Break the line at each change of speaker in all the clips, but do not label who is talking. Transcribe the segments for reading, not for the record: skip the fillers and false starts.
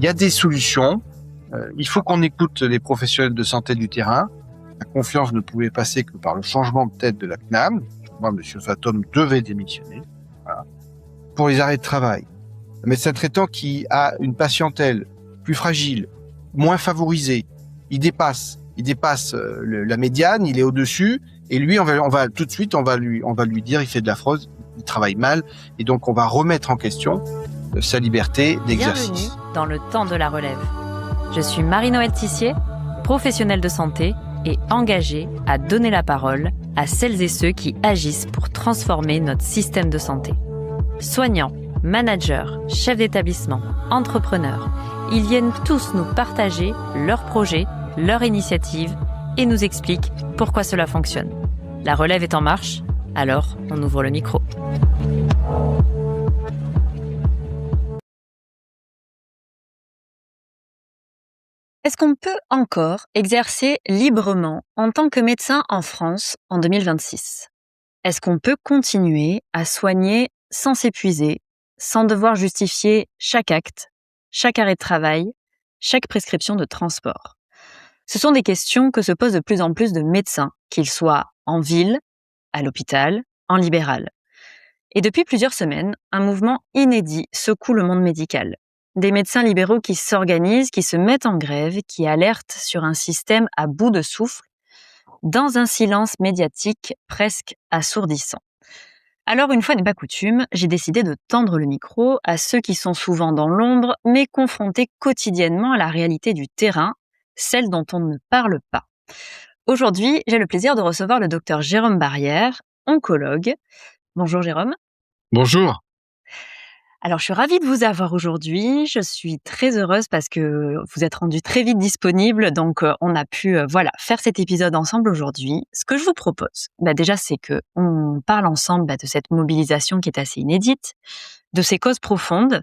y a des solutions. Il faut qu'on écoute les professionnels de santé du terrain. La confiance ne pouvait passer que par le changement de tête de la CNAM. Moi, M. Fatom devait démissionner. Voilà. Pour les arrêts de travail, un médecin traitant qui a une patientèle plus fragile, moins favorisée, il dépasse la médiane, il est au-dessus, et lui, on va tout de suite, on va lui dire, il fait de la fraude, il travaille mal, et donc on va remettre en question sa liberté d'exercice.
Bienvenue dans le temps de la relève. Je suis Marie-Noëlle Tissier, professionnelle de santé et engagée à donner la parole à celles et ceux qui agissent pour transformer notre système de santé. Soignants, managers, chefs d'établissement, entrepreneurs, ils viennent tous nous partager leurs projets, leurs initiatives et nous expliquent pourquoi cela fonctionne. La relève est en marche, alors on ouvre le micro. Est-ce qu'on peut encore exercer librement en tant que médecin en France en 2026 ? Est-ce qu'on peut continuer à soigner sans s'épuiser, sans devoir justifier chaque acte, chaque arrêt de travail, chaque prescription de transport ? Ce sont des questions que se posent de plus en plus de médecins, qu'ils soient en ville, à l'hôpital, en libéral. Et depuis plusieurs semaines, un mouvement inédit secoue le monde médical. Des médecins libéraux qui s'organisent, qui se mettent en grève, qui alertent sur un système à bout de souffle, dans un silence médiatique presque assourdissant. Alors, une fois n'est pas coutume, j'ai décidé de tendre le micro à ceux qui sont souvent dans l'ombre, mais confrontés quotidiennement à la réalité du terrain, celle dont on ne parle pas. Aujourd'hui, j'ai le plaisir de recevoir le docteur Jérôme Barrière, oncologue. Bonjour Jérôme.
Bonjour.
Alors, je suis ravie de vous avoir aujourd'hui. Je suis très heureuse parce que vous êtes rendu très vite disponible. Donc, on a pu faire cet épisode ensemble aujourd'hui. Ce que je vous propose, déjà, c'est qu'on parle ensemble de cette mobilisation qui est assez inédite, de ses causes profondes,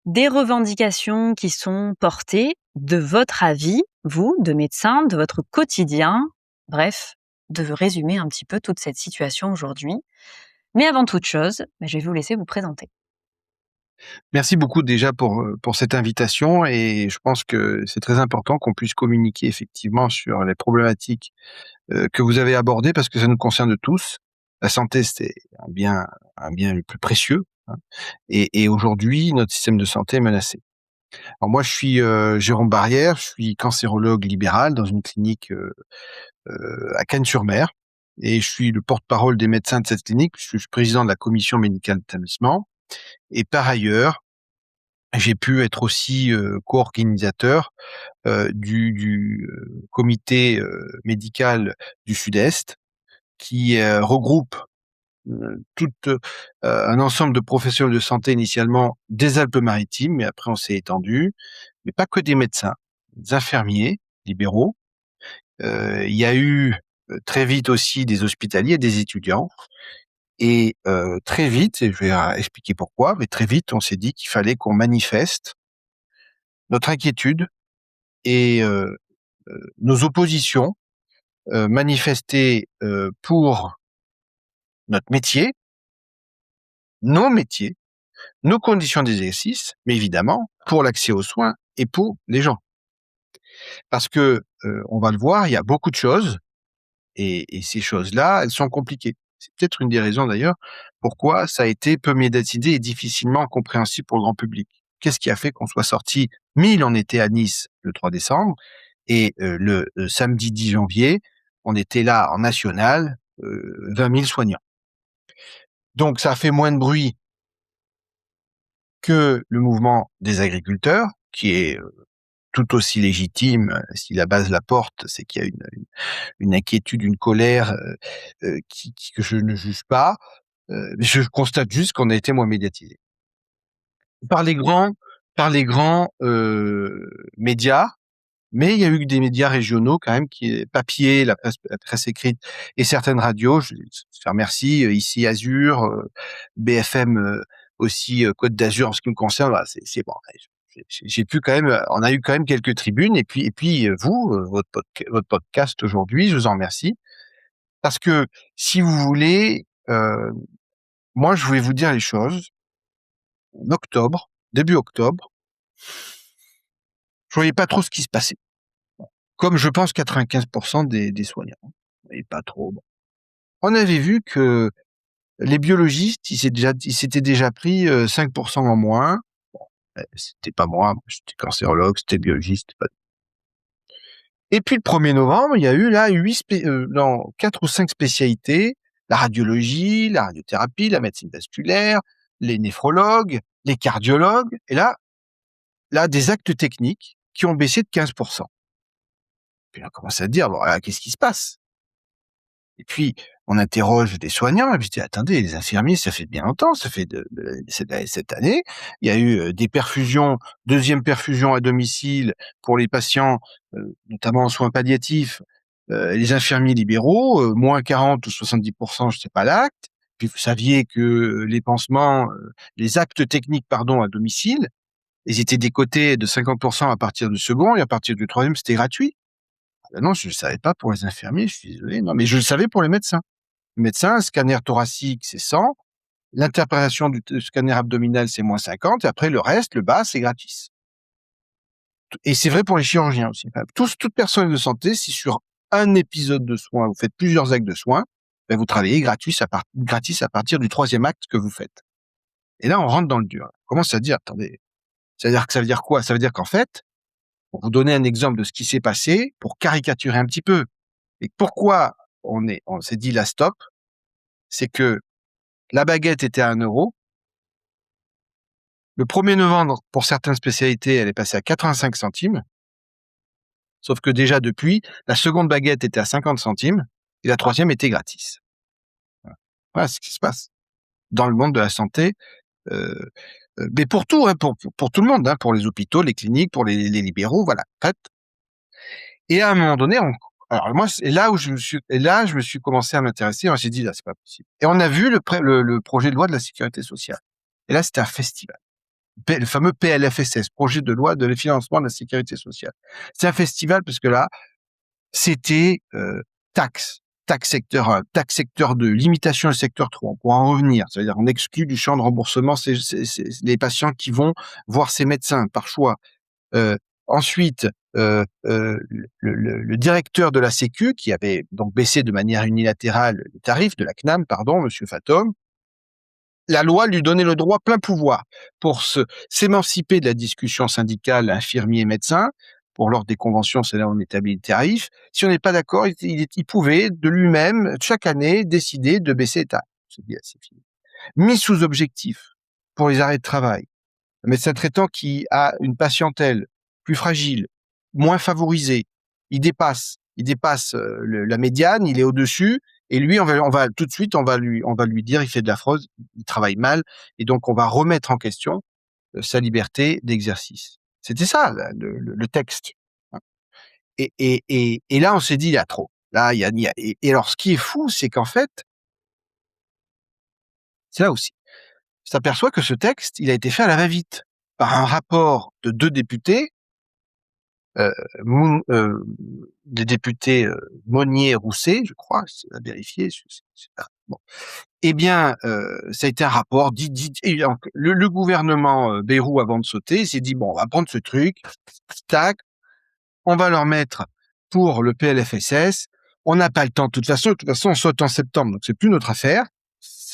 des revendications qui sont portées, de votre avis, vous, de médecin, de votre quotidien. Bref, de résumer un petit peu toute cette situation aujourd'hui. Mais avant toute chose, je vais vous laisser vous présenter.
Merci beaucoup déjà pour cette invitation, et je pense que c'est très important qu'on puisse communiquer effectivement sur les problématiques que vous avez abordées, parce que ça nous concerne tous. La santé, c'est un bien le plus précieux, hein, et aujourd'hui, notre système de santé est menacé. Alors moi, je suis Jérôme Barrière, je suis cancérologue libéral dans une clinique à Cagnes-sur-Mer, et je suis le porte-parole des médecins de cette clinique. Je suis président de la commission médicale d'établissement, et par ailleurs, j'ai pu être aussi co-organisateur du comité médical du Sud-Est, qui regroupe tout un ensemble de professionnels de santé, initialement des Alpes-Maritimes, mais après on s'est étendu, mais pas que des médecins, des infirmiers libéraux. Il y a eu très vite aussi des hospitaliers, des étudiants. Et très vite, et je vais expliquer pourquoi, mais très vite, on s'est dit qu'il fallait qu'on manifeste notre inquiétude et nos oppositions, manifestées pour notre métier, nos métiers, nos conditions d'exercice, mais évidemment pour l'accès aux soins et pour les gens. Parce que on va le voir, il y a beaucoup de choses, et ces choses-là, elles sont compliquées. C'est peut-être une des raisons d'ailleurs pourquoi ça a été peu médiatisé et difficilement compréhensible pour le grand public. Qu'est-ce qui a fait qu'on soit sorti 1000, on était à Nice le 3 décembre, et le samedi 10 janvier, on était là en national, 20 000 soignants. Donc ça a fait moins de bruit que le mouvement des agriculteurs, qui est tout aussi légitime. Si la base la porte, c'est qu'il y a une inquiétude, une colère que je ne juge pas. Je constate juste qu'on a été moins médiatisé. Par les grands médias, mais il y a eu des médias régionaux quand même, papier, la presse écrite et certaines radios. Je te remercie, ici Azur, BFM aussi, Côte d'Azur en ce qui me concerne. Voilà, c'est bon. J'ai pu quand même, on a eu quand même quelques tribunes, et puis vous, votre podcast aujourd'hui, je vous en remercie, parce que si vous voulez, moi je voulais vous dire les choses. En octobre, début octobre, Je voyais pas trop ce qui se passait. Comme je pense 95% des soignants. Je voyais pas trop. Bon. On avait vu que les biologistes, ils s'étaient déjà pris 5% en moins. C'était pas moi j'étais cancérologue, c'était biologiste. Et puis le 1er novembre, il y a eu là 4 ou 5 spécialités, la radiologie, la radiothérapie, la médecine vasculaire, les néphrologues, les cardiologues, et là des actes techniques qui ont baissé de 15%. Puis on commence à dire, bon, là, qu'est-ce qui se passe? Et puis, on interroge des soignants, et puis je dis, attendez, les infirmiers, ça fait bien longtemps, ça fait cette année, il y a eu des perfusions, 2e perfusion à domicile pour les patients, notamment en soins palliatifs, les infirmiers libéraux, moins 40 ou 70%, je sais pas l'acte. Puis vous saviez que les pansements, les actes techniques, pardon, à domicile, ils étaient décotés de 50% à partir du second, et à partir du 3e, c'était gratuit. Ah non, je ne savais pas pour les infirmiers, je suis désolé, non, mais je le savais pour les médecins. Médecin, scanner thoracique, c'est 100. L'interprétation du scanner abdominal, c'est moins 50. Et après, le reste, le bas, c'est gratis. Et c'est vrai pour les chirurgiens aussi. Enfin, toute personne de santé, si sur un épisode de soins, vous faites plusieurs actes de soins, ben vous travaillez gratis à partir du 3e acte que vous faites. Et là, on rentre dans le dur. On commence à dire, attendez, ça veut dire quoi? Ça veut dire qu'en fait, pour vous donner un exemple de ce qui s'est passé, pour caricaturer un petit peu, et pourquoi on s'est dit la stop, c'est que la baguette était à 1 euro. Le 1er novembre, pour certaines spécialités, elle est passée à 85 centimes. Sauf que déjà depuis, la seconde baguette était à 50 centimes et la 3e était gratis. Voilà ce qui se passe dans le monde de la santé, mais pour tout, hein, pour tout le monde, hein, pour les hôpitaux, les cliniques, pour les libéraux, voilà. Et à un moment donné, alors moi, c'est là où je me suis commencé à m'intéresser. On s'est dit, là, c'est pas possible. Et on a vu le projet de loi de la sécurité sociale. Et là, c'était un festival. Le fameux PLFSS, projet de loi de financement de la sécurité sociale. C'est un festival parce que là, c'était taxe secteur 1, taxe secteur 2, limitation du secteur 3. On pourra en revenir. C'est-à-dire on exclut du champ de remboursement les patients qui vont voir ces médecins par choix. Ensuite, le directeur de la Sécu, qui avait donc baissé de manière unilatérale le tarif de la CNAM, pardon, Monsieur Fatom, la loi lui donnait le droit plein pouvoir pour s'émanciper de la discussion syndicale infirmier-médecin. Pour lors des conventions, c'est là où on établit le tarif. Si on n'est pas d'accord, il pouvait de lui-même, chaque année, décider de baisser les tarifs. C'est bien, c'est fini. Mis sous objectif pour les arrêts de travail. Un médecin traitant qui a une patientèle plus fragile, moins favorisée, il dépasse la médiane, il est au-dessus, et lui, on va tout de suite, on va lui dire, il fait de la fraude, il travaille mal, et donc on va remettre en question sa liberté d'exercice. C'était ça le texte. Et là, on s'est dit, il y a trop. Là, et alors, ce qui est fou, c'est qu'en fait, c'est là aussi, on s'aperçoit que ce texte, il a été fait à la va-vite par un rapport de 2 députés, des députés Monnier et Rousset, je crois, c'est à vérifier. Bon. Eh bien, ça a été un rapport et donc, le gouvernement Bayrou, avant de sauter, il s'est dit, bon, on va prendre ce truc, tac, on va leur mettre pour le PLFSS, on n'a pas le temps, de toute façon, on saute en septembre, donc c'est plus notre affaire.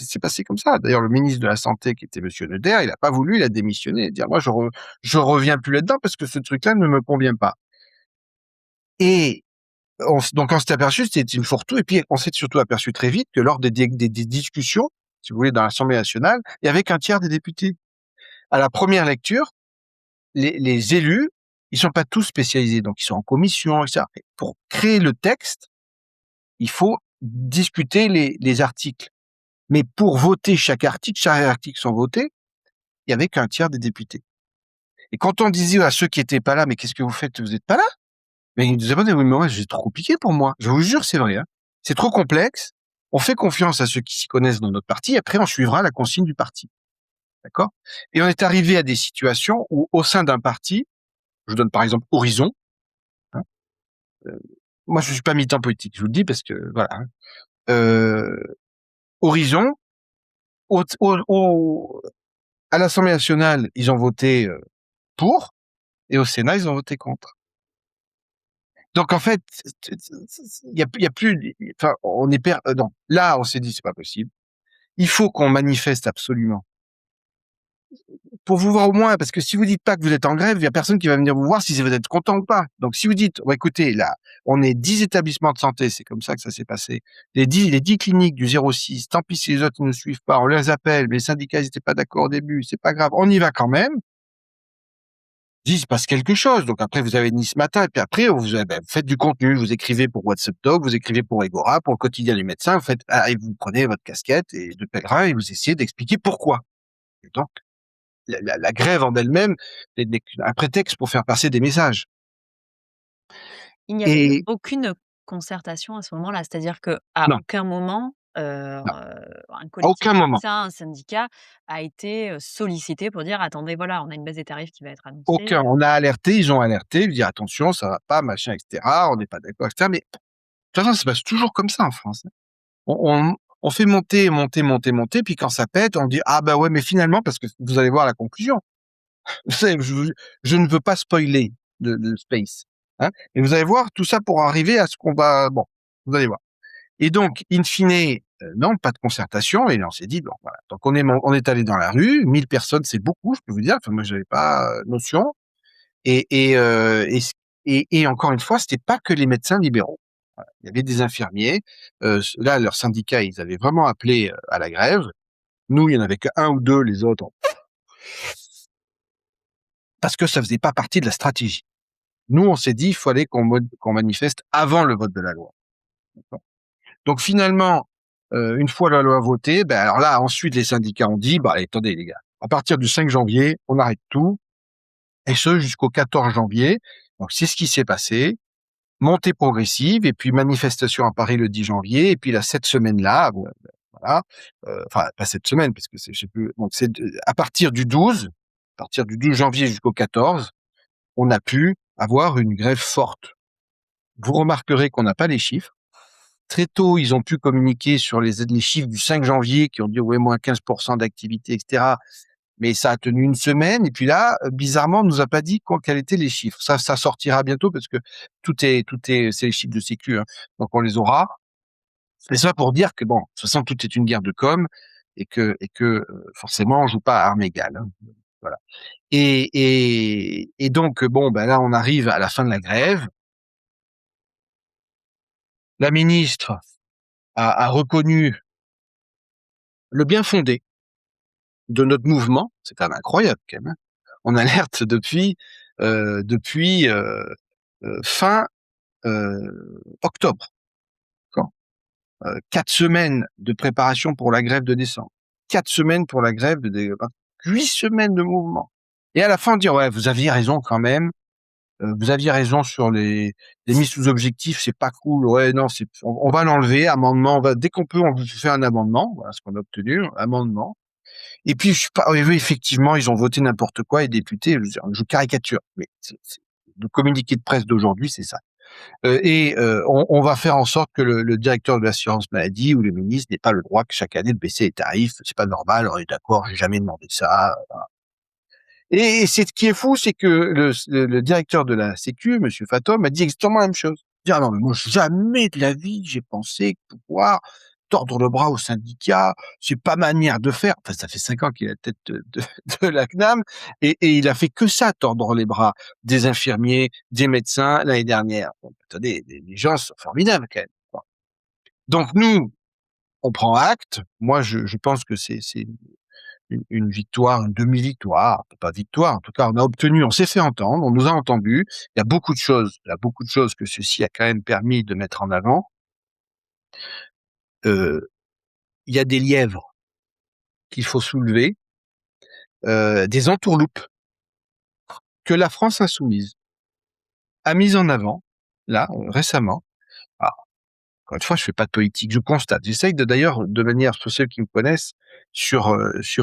C'est passé comme ça. D'ailleurs, le ministre de la Santé, qui était Monsieur Neuder, il a pas voulu, il a démissionné, et dire, moi, je reviens plus là-dedans parce que ce truc-là ne me convient pas. Et donc on s'est aperçu, c'était une fourre-tout, et puis on s'est surtout aperçu très vite que lors des discussions, si vous voulez, dans l'Assemblée nationale, il y avait qu'1 tiers des députés. À la première lecture, les élus, ils sont pas tous spécialisés, donc ils sont en commission, etc. Pour créer le texte, il faut discuter les articles. Mais pour voter chaque article sont votés, il y avait qu'1 tiers des députés. Et quand on disait à ceux qui étaient pas là, mais qu'est-ce que vous faites? Vous êtes pas là? Mais ils disaient, mais moi, c'est trop compliqué pour moi. Je vous jure, c'est vrai, hein. C'est trop complexe. On fait confiance à ceux qui s'y connaissent dans notre parti. Après, on suivra la consigne du parti. D'accord? Et on est arrivé à des situations où, au sein d'un parti, je vous donne par exemple Horizon, hein, moi, je suis pas militant politique, je vous le dis parce que, voilà, hein. Horizon, à l'Assemblée nationale, ils ont voté pour, et au Sénat, ils ont voté contre. Donc en fait, il y a plus, enfin, on est non. Là, on s'est dit c'est pas possible. Il faut qu'on manifeste absolument pour vous voir au moins, parce que si vous dites pas que vous êtes en grève, il y a personne qui va venir vous voir si vous êtes content ou pas. Donc si vous dites, oh, écoutez, là, on est 10 établissements de santé, c'est comme ça que ça s'est passé. Les 10 cliniques du 06, tant pis si les autres ne suivent pas, on les appelle, mais les syndicats ils étaient pas d'accord au début, c'est pas grave, on y va quand même. Il se passe quelque chose. Donc après, vous avez Nice Matin, et puis après, vous faites du contenu, vous écrivez pour WhatsApp Doc, vous écrivez pour Egora, pour le quotidien du médecin, et vous prenez votre casquette et de pèlerin et vous essayez d'expliquer pourquoi. Et donc, la grève en elle-même n'est qu'un prétexte pour faire passer des messages.
Il n'y avait eu
Et
aucune concertation à ce moment-là? C'est-à-dire qu'à
non,
aucun moment,
non,
un
à
collectif
aucun
de
moment,
médecins, un syndicat a été, sollicité pour dire: «Attendez, voilà, on a une baisse des tarifs qui va être annoncée»,
aucun. On a alerté, ils ont alerté, dire attention, ça va pas, machin, etc. On n'est pas d'accord, etc. Mais de toute façon, ça se passe toujours comme ça en France. On fait monter, puis quand ça pète, on dit ah bah ouais, mais finalement, parce que vous allez voir la conclusion. Vous savez, je ne veux pas spoiler de Space, hein. Et vous allez voir tout ça pour arriver à ce qu'on va. Bon, vous allez voir. Et donc, in fine, non, pas de concertation. Et là, on s'est dit bon, voilà. Donc on est allé dans la rue. 1000 personnes, c'est beaucoup, je peux vous dire. Enfin, moi, j'avais pas notion. Et et heu, et c et encore une fois, c'était pas que les médecins libéraux. Voilà. Il y avait des infirmiers. Là, leurs syndicats, ils avaient vraiment appelé à la grève. Nous, il y en avait qu'un ou deux. Les autres, parce que ça faisait pas partie de la stratégie. Nous, on s'est dit, il fallait qu'on manifeste avant le vote de la loi. Donc finalement, une fois la loi votée, ben alors là, ensuite, les syndicats ont dit, bah attendez les gars, à partir du 5 janvier, on arrête tout, et ce jusqu'au 14 janvier. Donc c'est ce qui s'est passé. Montée progressive, et puis manifestation à Paris le 10 janvier, et puis là, cette semaine-là, voilà, enfin pas cette semaine, parce que je sais plus. Donc c'est à partir du 12, à partir du 12 janvier jusqu'au 14, on a pu avoir une grève forte. Vous remarquerez qu'on n'a pas les chiffres. Très tôt, ils ont pu communiquer sur les chiffres du 5 janvier qui ont dit ouais, moins 15% d'activité, etc. Mais ça a tenu une semaine. Et puis là, bizarrement, on nous a pas dit quels étaient les chiffres. Ça sortira bientôt parce que c'est les chiffres de sécu, hein. Donc on les aura. Et ça pour dire que bon, de toute façon, tout est une guerre de com, et que forcément, on joue pas à armes égales, hein. Voilà. Et donc bon, ben là, on arrive à la fin de la grève. La ministre a reconnu le bien fondé de notre mouvement. C'est quand même incroyable, quand même, hein. On alerte depuis fin octobre. Quand 4 semaines de préparation pour la grève de décembre, 4 semaines pour la grève 8 semaines de mouvement. Et à la fin, on dit ouais, vous aviez raison quand même. Vous aviez raison sur les mises sous objectif, c'est pas cool. Ouais, non, on va l'enlever. Amendement, dès qu'on peut, on vous fait un amendement. Voilà ce qu'on a obtenu, amendement. Et puis, je suis pas, oui, effectivement, ils ont voté n'importe quoi, les députés. Je caricature, mais le communiqué de presse d'aujourd'hui, c'est ça. On va faire en sorte que le directeur de l'assurance maladie ou le ministre n'ait pas le droit que chaque année de baisser les tarifs. C'est pas normal. On est d'accord, j'ai jamais demandé ça. Et c'est ce qui est fou, c'est que le directeur de la Sécu, Monsieur Fatom, a dit exactement la même chose. Il dit ah non, mais moi jamais de la vie j'ai pensé pouvoir tordre le bras aux syndicats, c'est pas ma manière de faire. Enfin, ça fait 5 ans qu'il est à la tête de la CNAM, et il a fait que ça, tordre les bras des infirmiers, des médecins l'année dernière. Bon, attendez, les gens sont formidables quand même. Bon. Donc nous, on prend acte. Moi, je pense que c'est une victoire, une demi-victoire, pas victoire. En tout cas, on s'est fait entendre, on nous a entendus. Il y a beaucoup de choses que ceci a quand même permis de mettre en avant. Il y a des lièvres qu'il faut soulever, des entourloupes que la France insoumise a mis en avant, là, récemment. Alors, encore une fois, je fais pas de politique, je constate. J'essaye d'ailleurs, de manière, pour ceux qui me connaissent, sur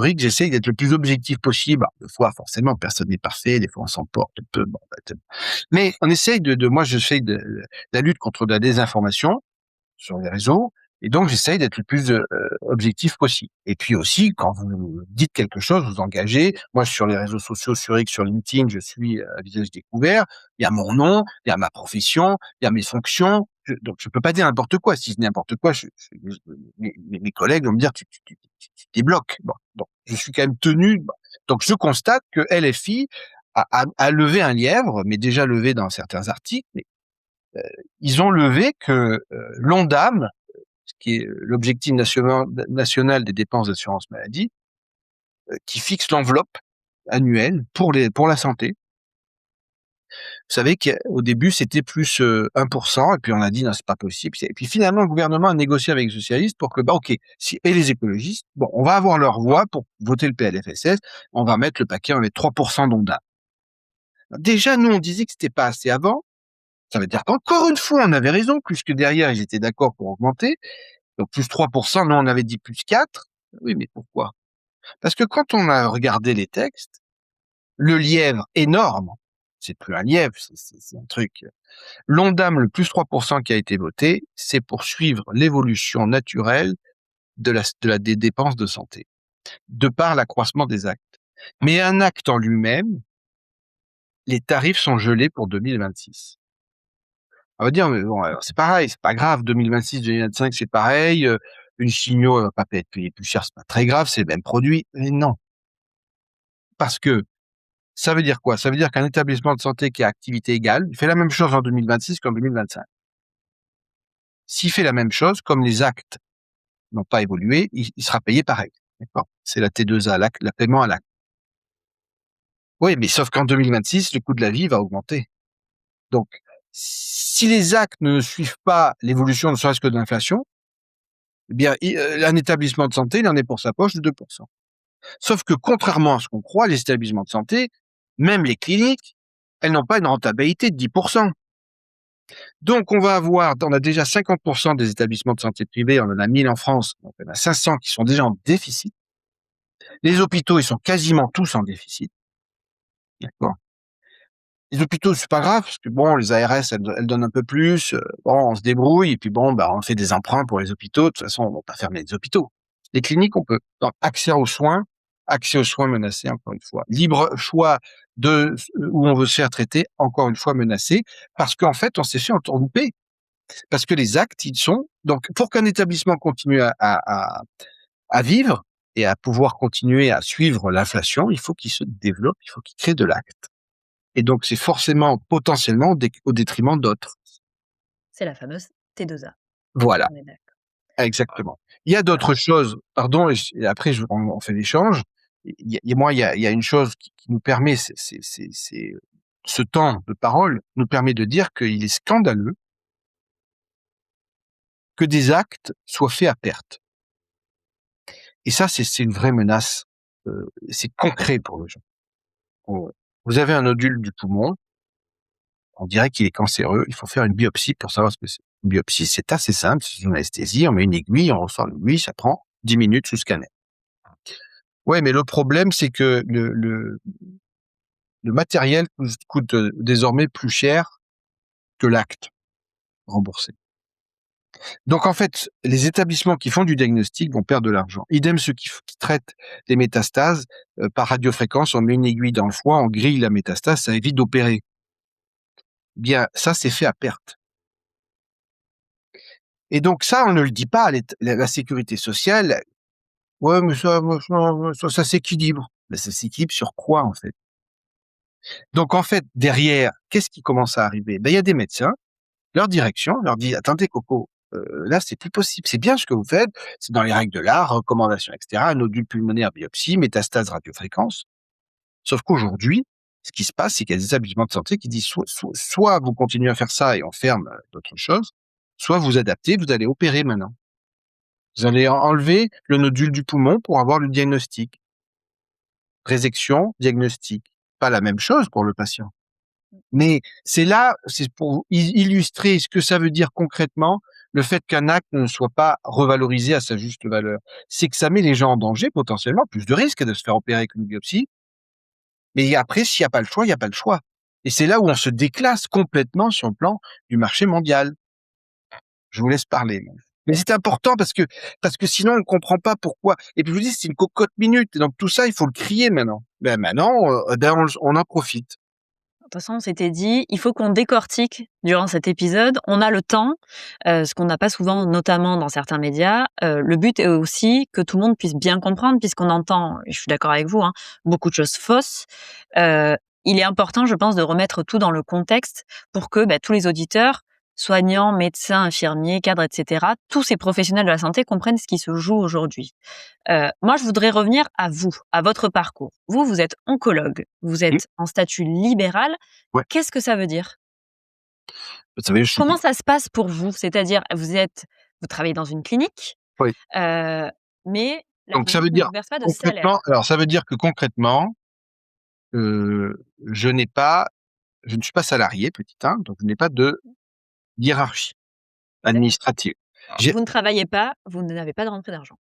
X, j'essaye d'être le plus objectif possible. Alors, des fois, forcément, personne n'est parfait, des fois on s'emporte un peu, bon, mais on essaye moi, j'essaye de la lutte contre la désinformation sur les réseaux. Et donc, j'essaye d'être le plus objectif possible. Et puis aussi, quand vous dites quelque chose, vous engagez. Moi, sur les réseaux sociaux, sur X, sur LinkedIn, je suis à visage découvert. Il y a mon nom, il y a ma profession, il y a mes fonctions. Donc, je peux pas dire n'importe quoi. Si je dis n'importe quoi, mes collègues vont me dire tu débloques. Bon, donc, je suis quand même tenu. Bon. Donc, je constate que LFI a levé un lièvre, mais déjà levé dans certains articles. Mais, ils ont levé que l'ONDAM, qui est l'objectif national des dépenses d'assurance maladie, qui fixe l'enveloppe annuelle pour la santé. Vous savez qu'au début, c'était plus 1%, et puis on a dit non, c'est pas possible. Et puis finalement, le gouvernement a négocié avec les socialistes pour que, ok, et les écologistes, bon, on va avoir leur voix pour voter le PLFSS, on va mettre le paquet, on va mettre 3% d'ONDAM. Déjà, nous, on disait que c'était pas assez avant. Ça veut dire qu'encore une fois, on avait raison, puisque derrière, ils étaient d'accord pour augmenter. Donc plus 3%, nous, on avait dit plus 4. Oui, mais pourquoi? Parce que quand on a regardé les textes, le lièvre énorme, c'est plus un lièvre, c'est un truc. L'ONDAM, le plus 3% qui a été voté, c'est pour suivre l'évolution naturelle des dépenses de santé, de par l'accroissement des actes. Mais un acte en lui-même, les tarifs sont gelés pour 2026. On va dire, mais bon, alors c'est pareil, c'est pas grave, 2026, 2025, c'est pareil, une chimio, elle va pas être payée plus cher, c'est pas très grave, c'est le même produit. Mais non. Parce que ça veut dire quoi? Ça veut dire qu'un établissement de santé qui a activité égale, il fait la même chose en 2026 qu'en 2025. S'il fait la même chose, comme les actes n'ont pas évolué, il sera payé pareil. D'accord? C'est la T2A, la paiement à l'acte. Oui, mais sauf qu'en 2026, le coût de la vie va augmenter. Donc, si les actes ne suivent pas l'évolution ne serait-ce que de l'inflation, eh bien, un établissement de santé, il en est pour sa poche de 2%. Sauf que contrairement à ce qu'on croit, les établissements de santé, même les cliniques, elles n'ont pas une rentabilité de 10%. Donc, on a déjà 50% des établissements de santé privés, on en a 1000 en France, donc on en a 500 qui sont déjà en déficit. Les hôpitaux, ils sont quasiment tous en déficit. D'accord. Les hôpitaux, c'est pas grave, parce que bon, les ARS, elles donnent un peu plus, bon, on se débrouille, et puis bon, bah, on fait des emprunts pour les hôpitaux, de toute façon, on va pas fermer les hôpitaux. Les cliniques, on peut. Donc, accès aux soins menacés, encore une fois. Libre choix de où on veut se faire traiter, encore une fois menacé, parce qu'en fait, on s'est fait entourlouper. Parce que les actes, ils sont... Donc, pour qu'un établissement continue à vivre et à pouvoir continuer à suivre l'inflation, il faut qu'il se développe, il faut qu'il crée de l'acte. Et donc, c'est forcément, potentiellement, au détriment d'autres.
C'est la fameuse T2A.
Voilà,
On est d'accord.
exactement. Il y a d'autres choses, pardon, et après, on fait l'échange. Moi, il y a une chose qui nous permet, ce temps de parole nous permet de dire qu'il est scandaleux que des actes soient faits à perte. Et ça, c'est une vraie menace. C'est concret pour les gens. Vous avez un nodule du poumon, on dirait qu'il est cancéreux, il faut faire une biopsie pour savoir ce que c'est. Une biopsie, c'est assez simple, c'est une anesthésie, on met une aiguille, on ressort l'aiguille, ça prend 10 minutes sous scanner. Ouais, mais le problème, c'est que le matériel coûte désormais plus cher que l'acte remboursé. Donc en fait, les établissements qui font du diagnostic vont perdre de l'argent. Idem ceux qui traitent les métastases par radiofréquence, on met une aiguille dans le foie, on grille la métastase, ça évite d'opérer. Bien, ça c'est fait à perte. Et donc ça, on ne le dit pas à la sécurité sociale. Ouais, mais ça s'équilibre. Mais ça s'équilibre sur quoi en fait? Donc en fait, derrière, qu'est-ce qui commence à arriver? Ben il y a des médecins, leur direction leur dit attendez Coco, là c'est plus possible, c'est bien ce que vous faites, c'est dans les règles de l'art, recommandations, etc. Nodule pulmonaire, biopsie, métastase, radiofréquence. Sauf qu'aujourd'hui, ce qui se passe, c'est qu'il y a des établissements de santé qui disent soit vous continuez à faire ça et on ferme d'autres choses, soit vous adaptez, vous allez opérer maintenant. Vous allez enlever le nodule du poumon pour avoir le diagnostic. Résection, diagnostic. Pas la même chose pour le patient. Mais c'est pour illustrer ce que ça veut dire concrètement, le fait qu'un acte ne soit pas revalorisé à sa juste valeur. C'est que ça met les gens en danger, potentiellement, plus de risques de se faire opérer qu'une biopsie. Mais après, s'il n'y a pas le choix, il n'y a pas le choix. Et c'est là où on se déclasse complètement sur le plan du marché mondial. Je vous laisse parler. Mais c'est important parce que sinon on comprend pas pourquoi. Et puis je vous dis, c'est une cocotte minute. Et donc tout ça, il faut le crier maintenant. Ben maintenant, on en profite.
De toute façon, on s'était dit, il faut qu'on décortique durant cet épisode. On a le temps, ce qu'on n'a pas souvent, notamment dans certains médias. Le but est aussi que tout le monde puisse bien comprendre, puisqu'on entend, et je suis d'accord avec vous, hein, beaucoup de choses fausses. Euh, il est important, je pense, de remettre tout dans le contexte pour que tous les auditeurs, soignants, médecins, infirmiers, cadres, etc., tous ces professionnels de la santé comprennent ce qui se joue aujourd'hui. Moi, je voudrais revenir à vous, à votre parcours. Vous, vous êtes oncologue, vous
Mmh.
êtes en statut libéral.
Ouais.
Qu'est-ce que ça veut dire?
Vous savez, je suis
Comment ça se passe pour vous? C'est-à-dire, vous travaillez dans une clinique,
oui.
heu, mais la
Donc ça
clinique
veut
ne
dire
vous verse pas de
concrètement
salaire.
alors ça veut dire que concrètement, je n'ai pas je ne suis pas salarié, petit 1, donc je n'ai pas de hiérarchie
D'accord.
administrative. J'ai
Vous ne travaillez pas, vous n'avez pas de rentrée d'argent.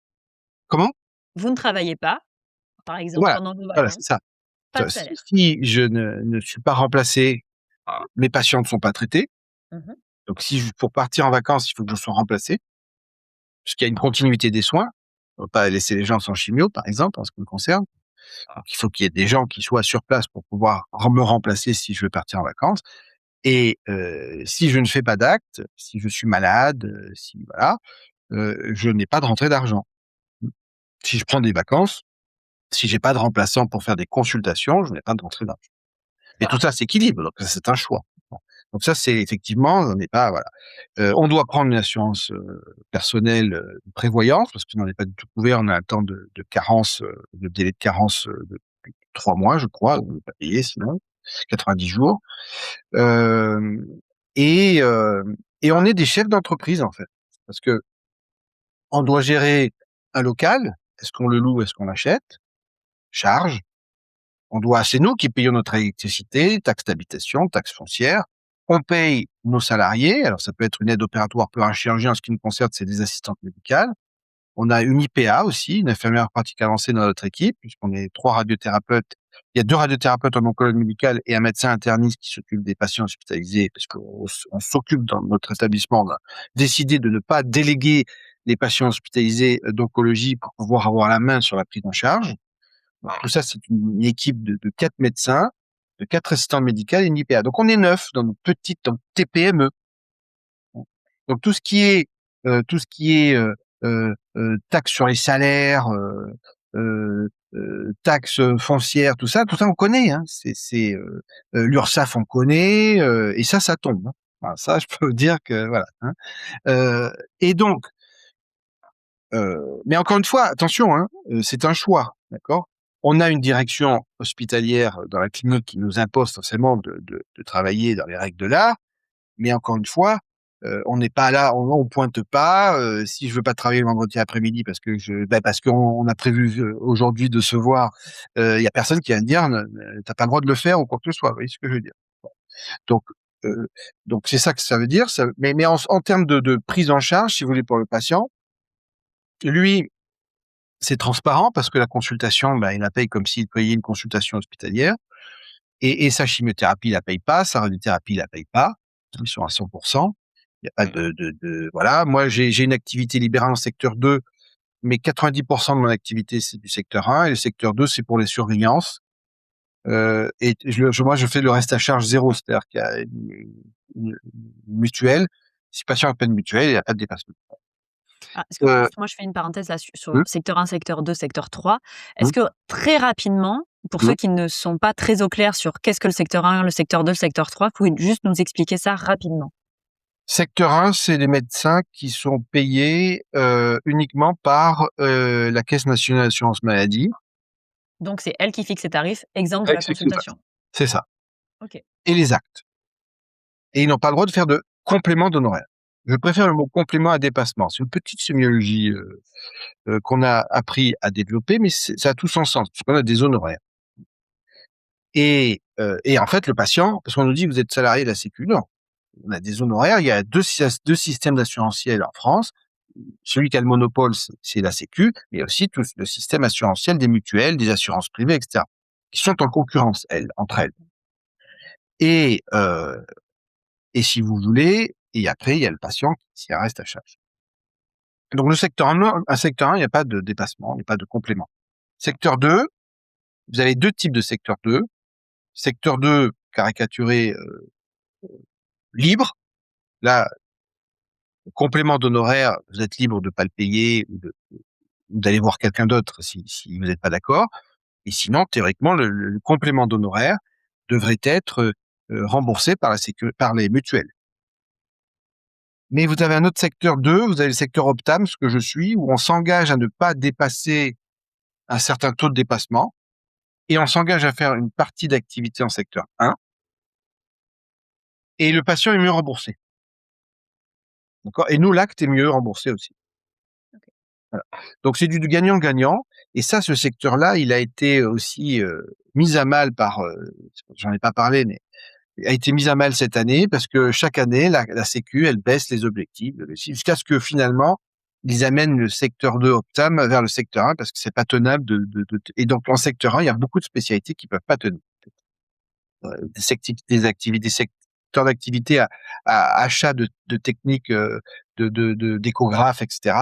comment?
Vous ne travaillez pas, par exemple,
Voilà,
pendant vos
voilà, c'est
vacances,
ça.
pas de salaire.
Si je ne suis pas remplacé, mes patients ne sont pas traités.
Mmh.
Donc si je pour partir en vacances, il faut que je sois remplacé, puisqu'il y a une continuité des soins. On va pas laisser les gens sans chimio, par exemple, en ce qui me concerne. Donc il faut qu'il y ait des gens qui soient sur place pour pouvoir me remplacer si je veux partir en vacances. Et si je ne fais pas d'acte, si je suis malade, si voilà, je n'ai pas de rentrée d'argent. Si je prends des vacances, si j'ai pas de remplaçant pour faire des consultations, je n'ai pas de rentrée d'argent. Et tout ça s'équilibre, donc c'est un choix. Bon. Donc ça, c'est effectivement, on n'est pas voilà. On doit prendre une assurance, personnelle, de prévoyance parce que n'en est pas du tout couvert. On a un temps de carence, de délai de carence, de 3 mois, je crois, on ne peut pas payer sinon, 90 jours. Hem et hem et on est des chefs d'entreprise, en fait. Parce qu'on doit gérer un local. Est-ce qu'on le loue? Est-ce qu'on l'achète? Charges. C'est nous qui payons notre électricité, taxes d'habitation, taxes foncières. On paye nos salariés. Alors, ça peut être une aide opératoire pour un chirurgien. En ce qui nous concerne, c'est des assistantes médicales. On a une IPA aussi, une infirmière pratique avancée dans notre équipe, puisqu'on est 3 radiothérapeutes. Il y a 2 radiothérapeutes en oncologie médicale et un médecin interniste qui s'occupe des patients hospitalisés, parce qu'on s'occupe dans notre établissement. On a décidé de ne pas déléguer les patients hospitalisés d'oncologie pour pouvoir avoir la main sur la prise en charge. Tout ça, c'est une équipe de 4 médecins, de 4 assistants médicaux et une IPA. Donc on est 9 dans notre petite dans TPME. Donc tout ce qui est taxes sur les salaires, taxes foncières, tout ça on connaît. Hein. L'URSSAF on connaît et ça tombe. Hein. Voilà, ça je peux vous dire que voilà. Hein. Et donc mais encore une fois, attention, hein, c'est un choix, d'accord? On a une direction hospitalière dans la clinique qui nous impose forcément de travailler dans les règles de l'art, mais encore une fois, on n'est pas là, on pointe pas. Si je veux pas travailler le vendredi après-midi parce qu'on a prévu aujourd'hui de se voir, il y a personne qui va me dire t'as pas le droit de le faire ou quoi que ce soit. Vous voyez ce que je veux dire? Donc euh, donc c'est ça que ça veut dire. Mais en termes de prise en charge, si vous voulez, pour le patient, lui, c'est transparent parce que la consultation, il la paye comme s'il payait une consultation hospitalière et sa chimiothérapie, il la paye pas, sa radiothérapie, il la paye pas. Ils sont à 100. Il y a pas de voilà. Moi, j'ai une activité libérale en secteur 2, mais 90 de mon activité, c'est du secteur 1 et le secteur 2, c'est pour les surveillances. Et moi, je fais le reste à charge zéro, c'est-à-dire qu'il y a une mutuelle. Si le patient n'a pas de mutuelle, il y a pas de dépassement.
Ah, est-ce que
Heu,
juste moi je fais une parenthèse là sur
mmh,
secteur 1, secteur 2, secteur 3. Est-ce
mmh,
que très rapidement, pour
mmh.
ceux qui ne sont pas très au clair sur qu'est-ce que le secteur 1, le secteur 2, le secteur 3, vous pouvez juste nous expliquer ça rapidement?
Secteur 1, c'est les médecins qui sont payés, uniquement par, la Caisse nationale d'assurance maladie.
Donc c'est elle qui fixe ses tarifs, exemple de
Ouais,
la consultation.
c'est ça
OK.
et les actes et ils n'ont pas le droit de faire de complément d'honoraires. Je préfère le mot complément à dépassement. C'est une petite sémiologie, qu'on a appris à développer, mais ça a tout son sens, puisqu'on a des honoraires et en fait, le patient parce qu'on nous dit: «Vous êtes salarié de la sécu». Non, on a des honoraires. Il y a 2 systèmes d'assurantiels en France. Celui qui a le monopole, c'est la sécu, mais il y a aussi tout le système assurantiel des mutuelles, des assurances privées, et cetera, qui sont en concurrence, entre elles. Et et si vous voulez et après il y a le patient qui reste à charge. Donc le secteur 1, il n'y a pas de dépassement, il n'y a pas de complément. Secteur 2, vous avez 2 types de secteur 2. Secteur 2 caricaturé, libre. Là, complément d'honoraires, vous êtes libre de pas le payer ou d'aller voir quelqu'un d'autre si vous n'êtes pas d'accord. Et sinon, théoriquement, le complément d'honoraires devrait être remboursé par les mutuelles. Mais vous avez un autre secteur 2, vous avez le secteur Optam, ce que je suis, où on s'engage à ne pas dépasser un certain taux de dépassement et on s'engage à faire une partie d'activité en secteur 1 et le patient est mieux remboursé. D'accord ? Et nous, l'acte est mieux remboursé aussi.
Okay.
Voilà. Donc c'est du gagnant-gagnant. Et ça, ce secteur-là, il a été aussi mis à mal par, j'en ai pas parlé, mais a été mise à mal cette année parce que chaque année, la Sécu, elle baisse les objectifs jusqu'à ce que finalement, ils amènent le secteur 2 Optam vers le secteur 1 parce que c'est pas tenable et donc en secteur 1, il y a beaucoup de spécialités qui peuvent pas tenir. Des activités, secteurs d'activité à achat de techniques d'échographes, etc.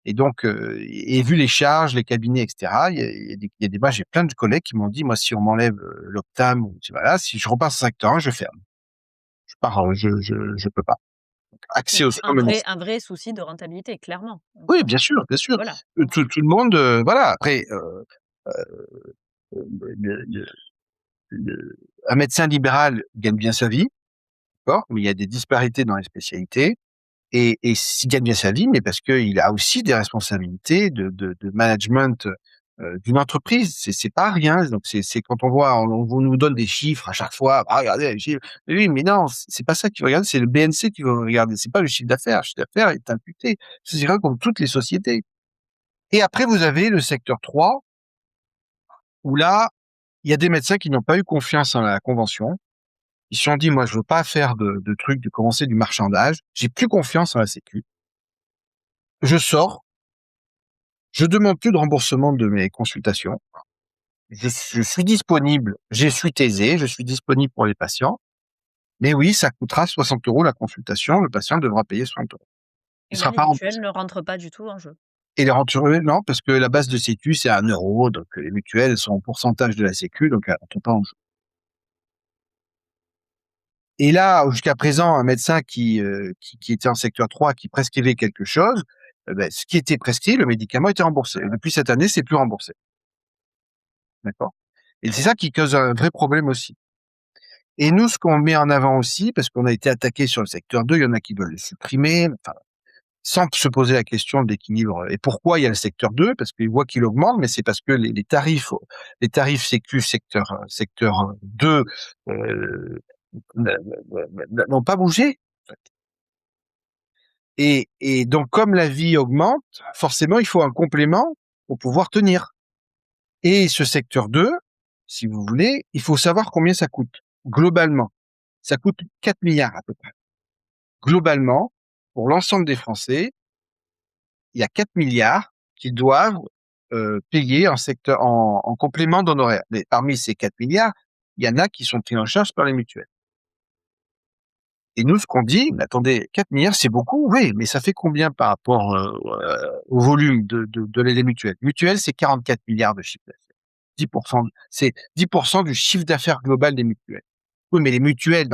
Et donc, et vu les charges, les cabinets, etc. Moi, j'ai plein de collègues qui m'ont dit, moi, si on m'enlève l'Optam, voilà, si je repasse en secteur 1, je ferme. Je peux pas. Accès
Donc
aux soins
un vrai souci de rentabilité, clairement. Donc,
oui, bien sûr, bien sûr.
voilà.
Tout le monde, voilà. Après, le le un médecin libéral gagne bien sa vie, d'accord? Mais il y a des disparités dans les spécialités et s'il gagne bien sa vie, mais parce qu'il a aussi des responsabilités de management, d'une entreprise. C'est pas rien. Donc c'est quand on nous donne des chiffres à chaque fois: «Ah regardez les chiffres». Mais oui, mais non, c'est pas ça qu'il faut regarder, c'est le BNC qu'il faut regarder, c'est pas le chiffre d'affaires. Le chiffre d'affaires est imputé. C'est vrai comme toutes les sociétés. Et après vous avez le secteur 3 où là, il y a des médecins qui n'ont pas eu confiance en la convention. Ils se sont dit: «Moi, je veux pas faire de trucs, de commencer du marchandage. J'ai plus confiance en la sécu. Je sors, je demande plus de remboursement de mes consultations. Je suis disponible, je suis taisé, je suis disponible pour les patients. Mais oui, ça coûtera 60 € la consultation, le patient devra payer 60 €. Il
Et là,
sera
les
pas
mutuelles
remboursé.
ne rentrent pas du tout en jeu?
Et les renturiers, non, parce que la base de sécu, c'est 1 €, donc les mutuelles sont en pourcentage de la sécu, donc elles rentrent pas en jeu. Et là, jusqu'à présent, un médecin qui était en secteur 3, qui prescrivait quelque chose, ce qui était prescrit, le médicament était remboursé. Et depuis cette année, c'est plus remboursé. D'accord? Et c'est ça qui cause un vrai problème aussi. Et nous, ce qu'on met en avant aussi, parce qu'on a été attaqué sur le secteur 2, il y en a qui veulent le supprimer, enfin, sans se poser la question de l'équilibre. Et pourquoi il y a le secteur 2? Parce qu'ils voient qu'il augmente, mais c'est parce que les tarifs sécu secteur 2 n'ont pas bougé. Et donc, comme la vie augmente, forcément, il faut un complément pour pouvoir tenir. Et ce secteur 2, si vous voulez, il faut savoir combien ça coûte, globalement. Ça coûte 4 milliards à peu près. Globalement, pour l'ensemble des Français, il y a 4 milliards qu'ils doivent payer en complément d'honoraires. Mais parmi ces 4 milliards, il y en a qui sont pris en charge par les mutuelles. Et nous, ce qu'on dit, mais attendez, 4 milliards, c'est beaucoup, oui, mais ça fait combien par rapport au volume de les mutuelles? Mutuelles, c'est 44 milliards de chiffre d'affaires. 10%, c'est 10% du chiffre d'affaires global des mutuelles. Oui, mais les mutuelles,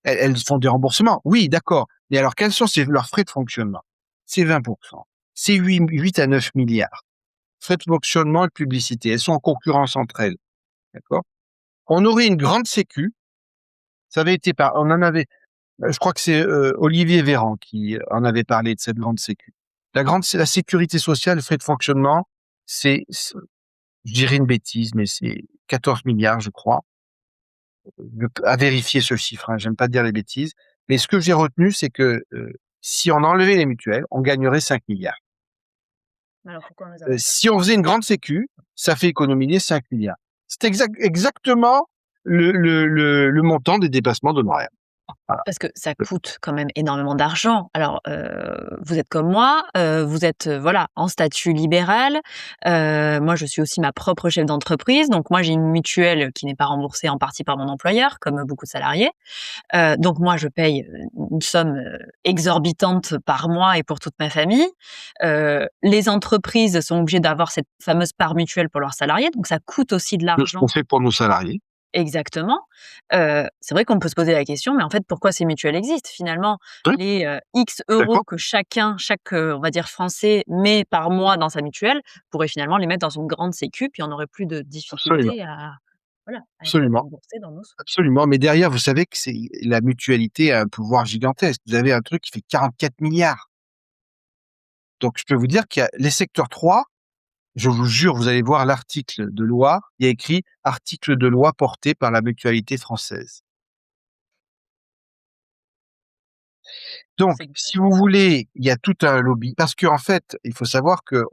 elles font des remboursements. Oui, d'accord. Mais alors, quels sont leurs frais de fonctionnement? C'est 20%. C'est 8 à 9 milliards. Frais de fonctionnement et de publicité. Elles sont en concurrence entre elles. D'accord? On aurait une grande sécu. Ça avait été on en avait, je crois que c'est Olivier Véran qui en avait parlé de cette grande sécu. La sécurité sociale, frais de fonctionnement, je dirais une bêtise, mais c'est 14 milliards, je crois. À vérifier ce chiffre, hein, j'aime pas dire les bêtises. Mais ce que j'ai retenu, c'est que si on enlevait les mutuelles, on gagnerait 5 milliards.
Alors pourquoi on les enlève pas?
Si on faisait une grande sécu, ça fait économiser 5 milliards. C'est exactement le montant des dépassements d'honoraires. Voilà.
Parce que ça coûte quand même énormément d'argent. Alors, vous êtes comme moi, vous êtes, voilà, en statut libéral. Moi, je suis aussi ma propre chef d'entreprise, donc moi, j'ai une mutuelle qui n'est pas remboursée en partie par mon employeur, comme beaucoup de salariés. Donc moi, je paye, une somme, exorbitante par mois et pour toute ma famille. Les entreprises sont obligées d'avoir cette fameuse part mutuelle pour leurs salariés, donc ça coûte aussi de
Ce qu'on
l'argent.
fait pour nos salariés.
Exactement. C'est vrai qu'on peut se poser la question, mais en fait, pourquoi ces mutuelles existent? Finalement,
Oui,
les, X
je suis d'accord.
euros que chaque, on va dire Français met par mois dans sa mutuelle, pourrait finalement les mettre dans une grande sécu, puis on n'aurait plus de
Absolument,
difficulté à voilà, à être
absolument,
remboursé dans nos soins.
absolument. Mais derrière, vous savez que c'est la mutualité a un pouvoir gigantesque. Vous avez un truc qui fait 44 milliards. Donc je peux vous dire qu'il y a les secteurs 3. Je vous jure, vous allez voir l'article de loi, il y a écrit: «Article de loi porté par la Mutualité française». Donc
C'est
si vous voulez, il y a tout un lobby parce qu'en fait, il faut savoir que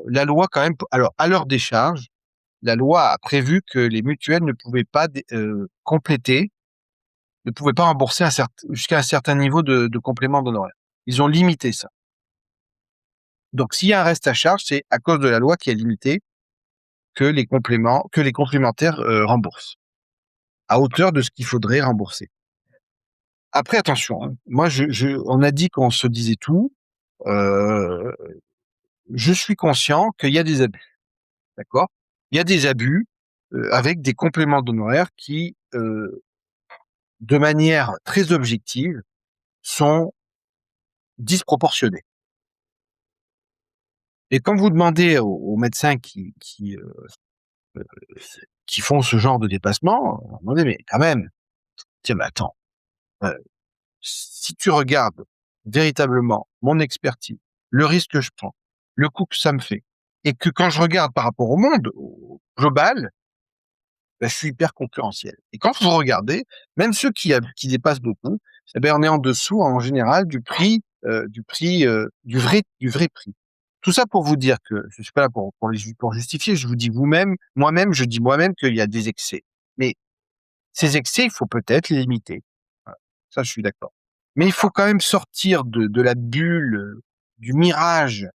la loi quand même alors à leur décharge, la loi a prévu que les mutuelles ne pouvaient pas compléter, ne pouvaient pas rembourser jusqu'à un certain niveau de complément d'honoraires. Ils ont limité ça. Donc s'il y a un reste à charge, c'est à cause de la loi qui a limité que les complémentaires, remboursent, à hauteur de ce qu'il faudrait rembourser. Après attention, hein, moi on a dit qu'on se disait tout, heu, je suis conscient qu'il y a des abus, d'accord? Il y a des abus, avec des compléments d'honoraires qui, de manière très objective, sont disproportionnés. Et quand vous demandez aux médecins qui font ce genre de dépassement, vous leur demandez: «Mais quand même, tiens, mais attends, heu, si tu regardes véritablement mon expertise, le risque que je prends, le coût que ça me fait et que quand je regarde par rapport au monde, au global, bah, je suis hyper concurrentiel». Et quand vous regardez, même ceux qui dépassent beaucoup, eh ben, on est en dessous, en général, du vrai prix. Tout ça pour vous dire que je suis pas là pour justifier, je vous dis je dis moi-même qu'il y a des excès. Mais ces excès, il faut peut-être les limiter. Voilà, ça je suis d'accord. Mais il faut quand même sortir de la bulle, du mirage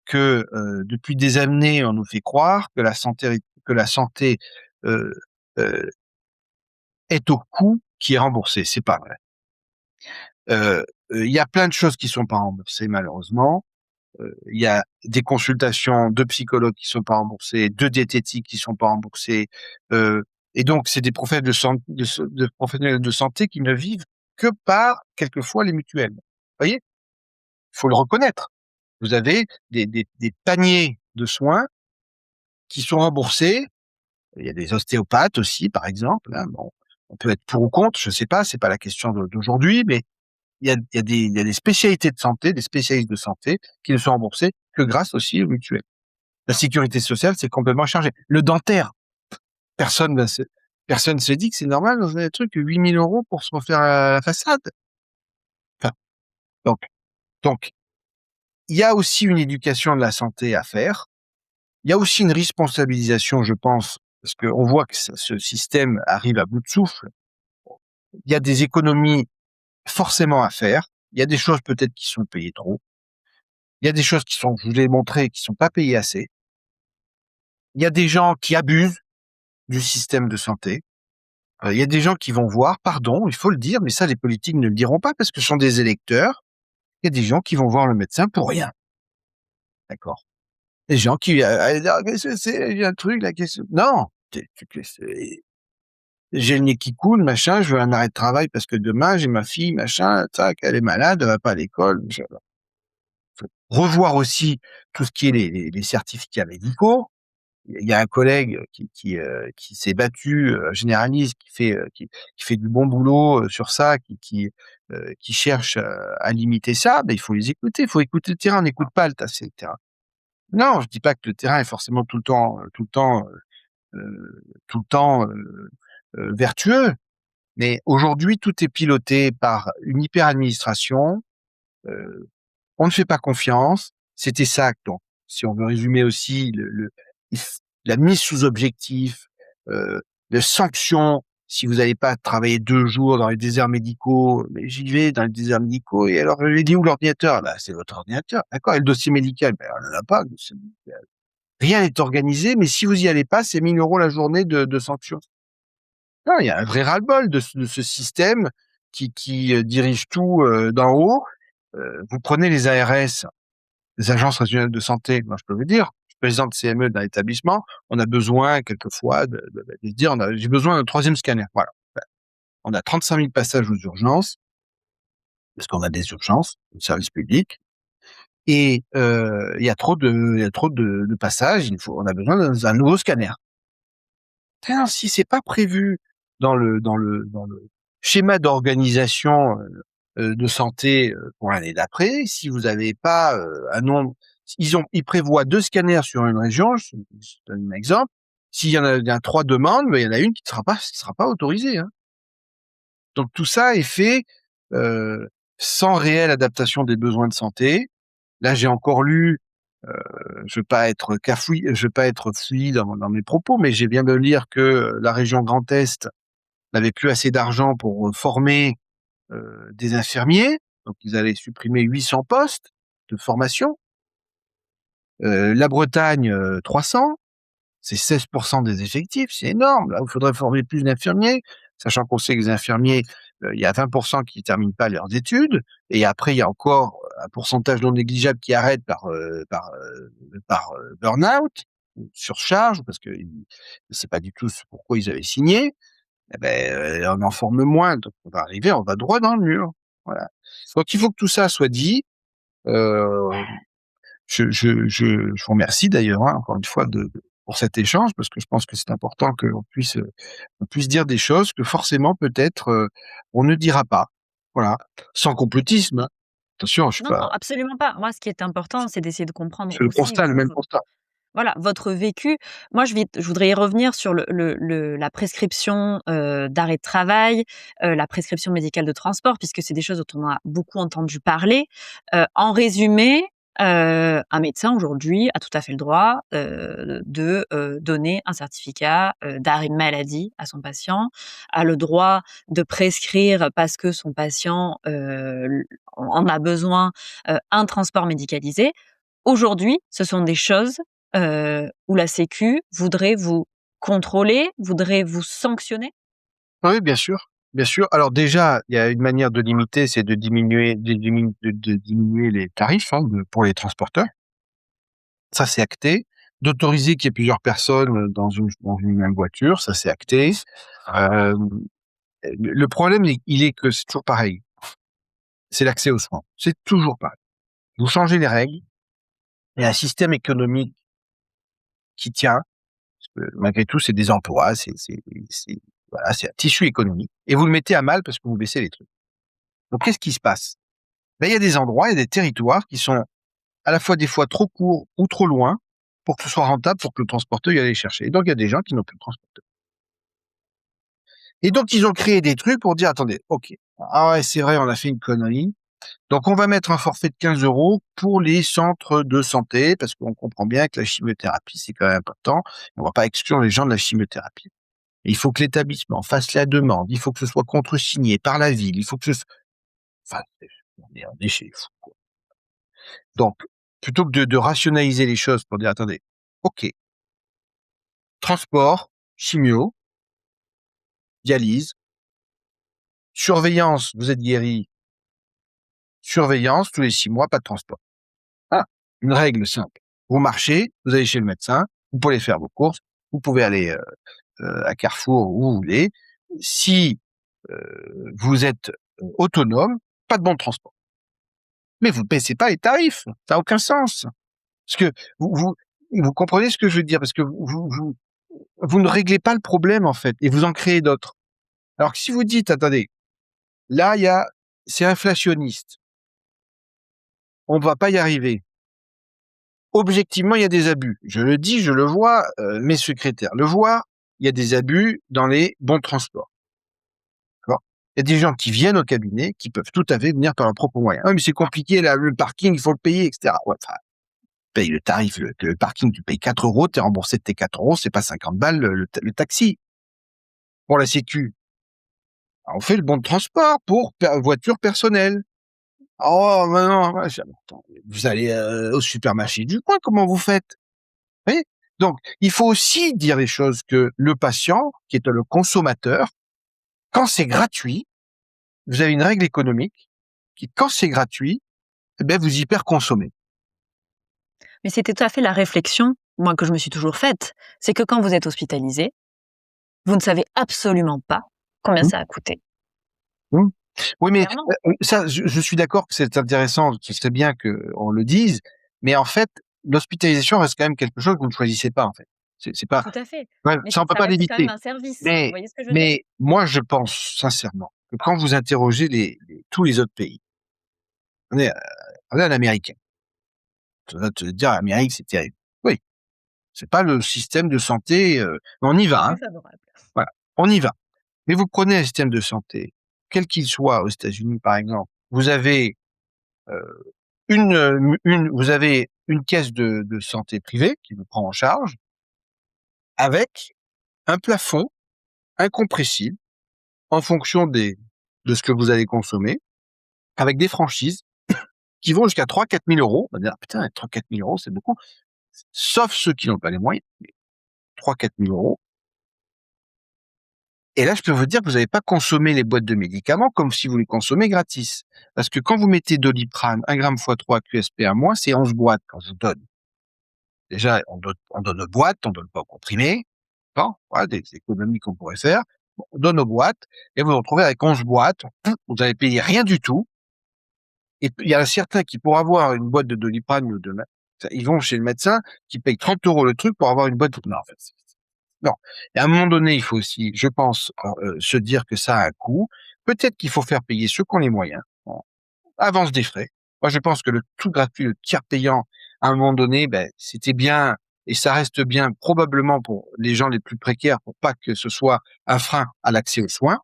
que, depuis des années on nous fait croire que la santé, heu heu, est au coût qui est remboursé. C'est pas vrai. Il y a plein de choses qui sont pas remboursées malheureusement. Il y a des consultations de psychologues qui sont pas remboursées, de diététiques qui sont pas remboursées, heu et donc c'est des professionnels de santé qui ne vivent que par, quelquefois, les mutuelles. Vous voyez? Il faut le reconnaître. Vous avez des paniers de soins qui sont remboursés. Il y a des ostéopathes aussi, par exemple, hein, bon, on peut être pour ou contre, je sais pas, c'est pas la question d'aujourd'hui, mais il y a des spécialités de santé, des spécialistes de santé qui ne sont remboursés que grâce aussi aux mutuelles. La sécurité sociale, c'est complètement chargé. Le dentaire, personne ne se personne se dit que c'est normal dans un truc 8 000 € pour se refaire la façade. Enfin, donc donc il y a aussi une éducation de la santé à faire. Il y a aussi une responsabilisation, je pense, parce qu'on voit que ce système arrive à bout de souffle. Il y a des économies forcément à faire. Il y a des choses peut-être qui sont payées trop. Il y a des choses qui sont, je vous l'ai montré, qui sont pas payées assez. Il y a des gens qui abusent du système de santé. Il y a des gens qui vont voir, pardon, il faut le dire, mais ça les politiques ne le diront pas parce que ce sont des électeurs. Il y a des gens qui vont voir le médecin pour rien, d'accord? Des gens qui, «Ah, qu'est-ce que c'est? J'ai un truc là, qu'est-ce» non, j'ai le nez qui coule, machin, je veux un arrêt de travail parce que demain j'ai ma fille, machin, tac, elle est malade, elle va pas à l'école. Faut revoir aussi tout ce qui est les certificats médicaux. Il y a un collègue qui s'est battu, généraliste, qui fait du bon boulot, sur ça, qui cherche, à limiter ça, ben, il faut les écouter, il faut écouter le terrain, on n'écoute pas le terrain. Non, je dis pas que le terrain est forcément tout le temps, vertueux, mais aujourd'hui tout est piloté par une hyper administration, on ne fait pas confiance. C'était ça, donc si on veut résumer aussi la mise sous objectif, les sanctions, si vous n'allez pas travailler 2 jours dans les déserts médicaux, mais j'y vais dans les déserts médicaux et alors je lui ai dit: «Où l'ordinateur?» «Bah, c'est votre ordinateur». «D'accord, et le dossier médical?» «Ben, on en a pas, le dossier médical». Rien n'est organisé, mais si vous y allez pas, c'est 1 000 € la journée de sanctions. Non, il y a un vrai ras-le-bol de ce système qui dirige tout, d'en haut. Vous prenez les ARS, les agences régionales de santé, moi je peux vous dire, je suis président de CME d'un établissement, on a besoin quelquefois de se dire: «J'ai besoin d'un 3e scanner». Voilà. Ben, on a 35 000 passages aux urgences, parce qu'on a des urgences, au service public et il y a trop de passages, on a besoin d'un nouveau scanner. Tiens, si c'est pas prévu dans le schéma d'organisation, de santé, pour l'année d'après, si vous avez pas, un nombre, ils prévoient 2 scanners sur une région, je donne un exemple. Il y a 3 demandes, il y en a une qui sera pas autorisée, hein. Donc tout ça est fait, heu, sans réelle adaptation des besoins de santé. Là, j'ai encore lu, je veux pas être fouillis dans mes propos, mais j'ai viens de lire que la région Grand Est n'avait plus assez d'argent pour, former, des infirmiers, donc ils allaient supprimer 800 postes de formation. La Bretagne, 300, c'est 16% des effectifs, c'est énorme. Là, il faudrait former plus d'infirmiers, sachant qu'on sait que les infirmiers, il y a 20% qui terminent pas leurs études et après il y a encore un pourcentage non négligeable qui arrête par burn-out, ou surcharge, parce qu'ils ne sait pas du tout ce pourquoi ils avaient signé. Eh beh, on en forme moins, donc on va droit dans le mur. Voilà. Donc il faut que tout ça soit dit. Heu, je vous remercie d'ailleurs, hein, encore une fois pour cet échange, parce que je pense que c'est important on puisse dire des choses que forcément peut-être, on ne dira pas. Voilà. Sans complotisme, hein. Attention, je suis
Non, non,
pas
absolument pas. Moi, ce qui est important, c'est d'essayer de comprendre
c'est le
aussi
constat, le même constat.
voilà, votre vécu. Moi, je voudrais y revenir sur la prescription, d'arrêt de travail, la prescription médicale de transport, puisque c'est des choses dont on a beaucoup entendu parler. En résumé, un médecin aujourd'hui a tout à fait le droit, de, donner un certificat, d'arrêt de maladie à son patient, a le droit de prescrire parce que son patient, en a besoin, un transport médicalisé. Aujourd'hui, ce sont des choses, où la sécu voudrait vous contrôler, voudrait vous sanctionner?
Oui, bien sûr, bien sûr. Alors déjà, il y a une manière de limiter, c'est de diminuer les tarifs, hein, pour les transporteurs. Ça, c'est acté. D'autoriser qu'il y ait plusieurs personnes, dans une même voiture, ça, c'est acté. Hem, le problème, il est que c'est toujours pareil, c'est l'accès aux soins. C'est toujours pareil. Vous changez les règles, il y a un système économique qui tient, malgré tout, c'est des emplois, c'est voilà, c'est un tissu économique et vous le mettez à mal parce que vous baissez les trucs. Donc qu'est-ce qui se passe? Ben, il y a des endroits, il y a des territoires qui sont à la fois des fois trop courts ou trop loin pour que ce soit rentable, pour que le transporteur y aille les chercher. Et donc il y a des gens qui n'ont plus de transporteur. Et donc ils ont créé des trucs pour dire: «Attendez, OK, ah ouais, c'est vrai, on a fait une connerie, donc on va mettre un forfait de 15 € pour les centres de santé», parce qu'on comprend bien que la chimiothérapie, c'est quand même important. On va pas exclure les gens de la chimiothérapie. Il faut que l'établissement fasse la demande, il faut que ce soit contresigné par la ville, il faut que ce enfin, on est chez les fous, quoi. Donc, plutôt que de rationaliser les choses pour dire: «Attendez, OK, transport, chimio, dialyse, surveillance, vous êtes guéri, surveillance tous les 6 mois, pas de transport». Ah, une règle simple. Vous marchez, vous allez chez le médecin, vous pouvez faire vos courses, vous pouvez aller, à Carrefour où vous voulez. Si, vous êtes, autonome, pas de bon de transport. Mais vous ne baissez pas les tarifs, ça a aucun sens. Parce que vous comprenez ce que je veux dire? Parce que vous ne réglez pas le problème, en fait, et vous en créez d'autres. Alors que si vous dites: «Attendez, là, c'est inflationniste, on ne va pas y arriver. Objectivement, il y a des abus». Je le dis, je le vois, mes secrétaires le voient, il y a des abus dans les bons de transport, d'accord? Il y a des gens qui viennent au cabinet, qui peuvent tout à fait venir par leurs propres moyens. «Ah mais c'est compliqué là, le parking, il faut le payer» et cetera. Ouais, enfin, paye le tarif, le parking, tu payes 4 €, tu es remboursé de tes 4 €, c'est pas 50 balles le taxi. Pour la sécu, on fait le bon de transport pour voiture personnelle. Oh, mais non, attends, vous allez au supermarché du coin, comment vous faites? Vous voyez? Donc, il faut aussi dire les choses que le patient, qui est le consommateur, quand c'est gratuit, vous avez une règle économique qui, quand c'est gratuit, eh ben, vous hyper consommez.
Mais c'était tout à fait la réflexion, moi, que je me suis toujours faite. C'est que quand vous êtes hospitalisé, vous ne savez absolument pas combien
Mmh.
ça a coûté.
Mmh. Oui, mais
Clairement.
ça, je suis d'accord que c'est intéressant, ce serait bien qu'on le dise, mais en fait, l'hospitalisation reste quand même quelque chose que vous ne choisissez pas, en fait. C'est pas,
Tout à fait.
ouais,
Mais
ça, on peut
ça
pas
reste quand même
l'éviter.
un service. Vous
Mais,
voyez ce que je veux dire?
mais moi, je pense sincèrement que quand vous interrogez tous les autres pays, on est, on est un Américain. Tu vas te dire, l'Amérique, c'est terrible. Oui, c'est pas le système de santé, mais on y
Le
va, hein.
plus favorable.
Voilà, on y va. Mais vous prenez un système de santé, quel qu'il soit aux États-Unis, par exemple, vous avez vous avez une caisse de santé privée qui vous prend en charge avec un plafond incompressible en fonction de ce que vous allez consommer, avec des franchises qui vont jusqu'à 3 000 à 4 000 euros. On va dire, putain, 3 000 à 4 000 euros, c'est beaucoup. Sauf ceux qui n'ont pas les moyens. 3 000 à 4 000 euros. Et là, je peux vous dire que vous n'avez pas consommé les boîtes de médicaments comme si vous les consommez gratis. Parce que quand vous mettez Doliprane, 1 gramme x 3 QSP à moins, c'est 11 boîtes quand je vous donne. Déjà, on donne aux boîtes, on donne pas aux comprimés. Bon, voilà, des économies qu'on pourrait faire. Bon, on donne aux boîtes, et vous vous retrouvez avec 11 boîtes. Vous avez payé rien du tout. Et il y a certains qui, pour avoir une boîte de Doliprane ou ils vont chez le médecin, qui payent 30 € le truc pour avoir une boîte. Non, en fait, non. Et à un moment donné, il faut aussi, je pense, se dire que ça a un coût. Peut-être qu'il faut faire payer ceux qui ont les moyens. Bon, avance des frais. Moi, je pense que le tout gratuit, le tiers payant, à un moment donné, ben, c'était bien, et ça reste bien probablement pour les gens les plus précaires, pour pas que ce soit un frein à l'accès aux soins.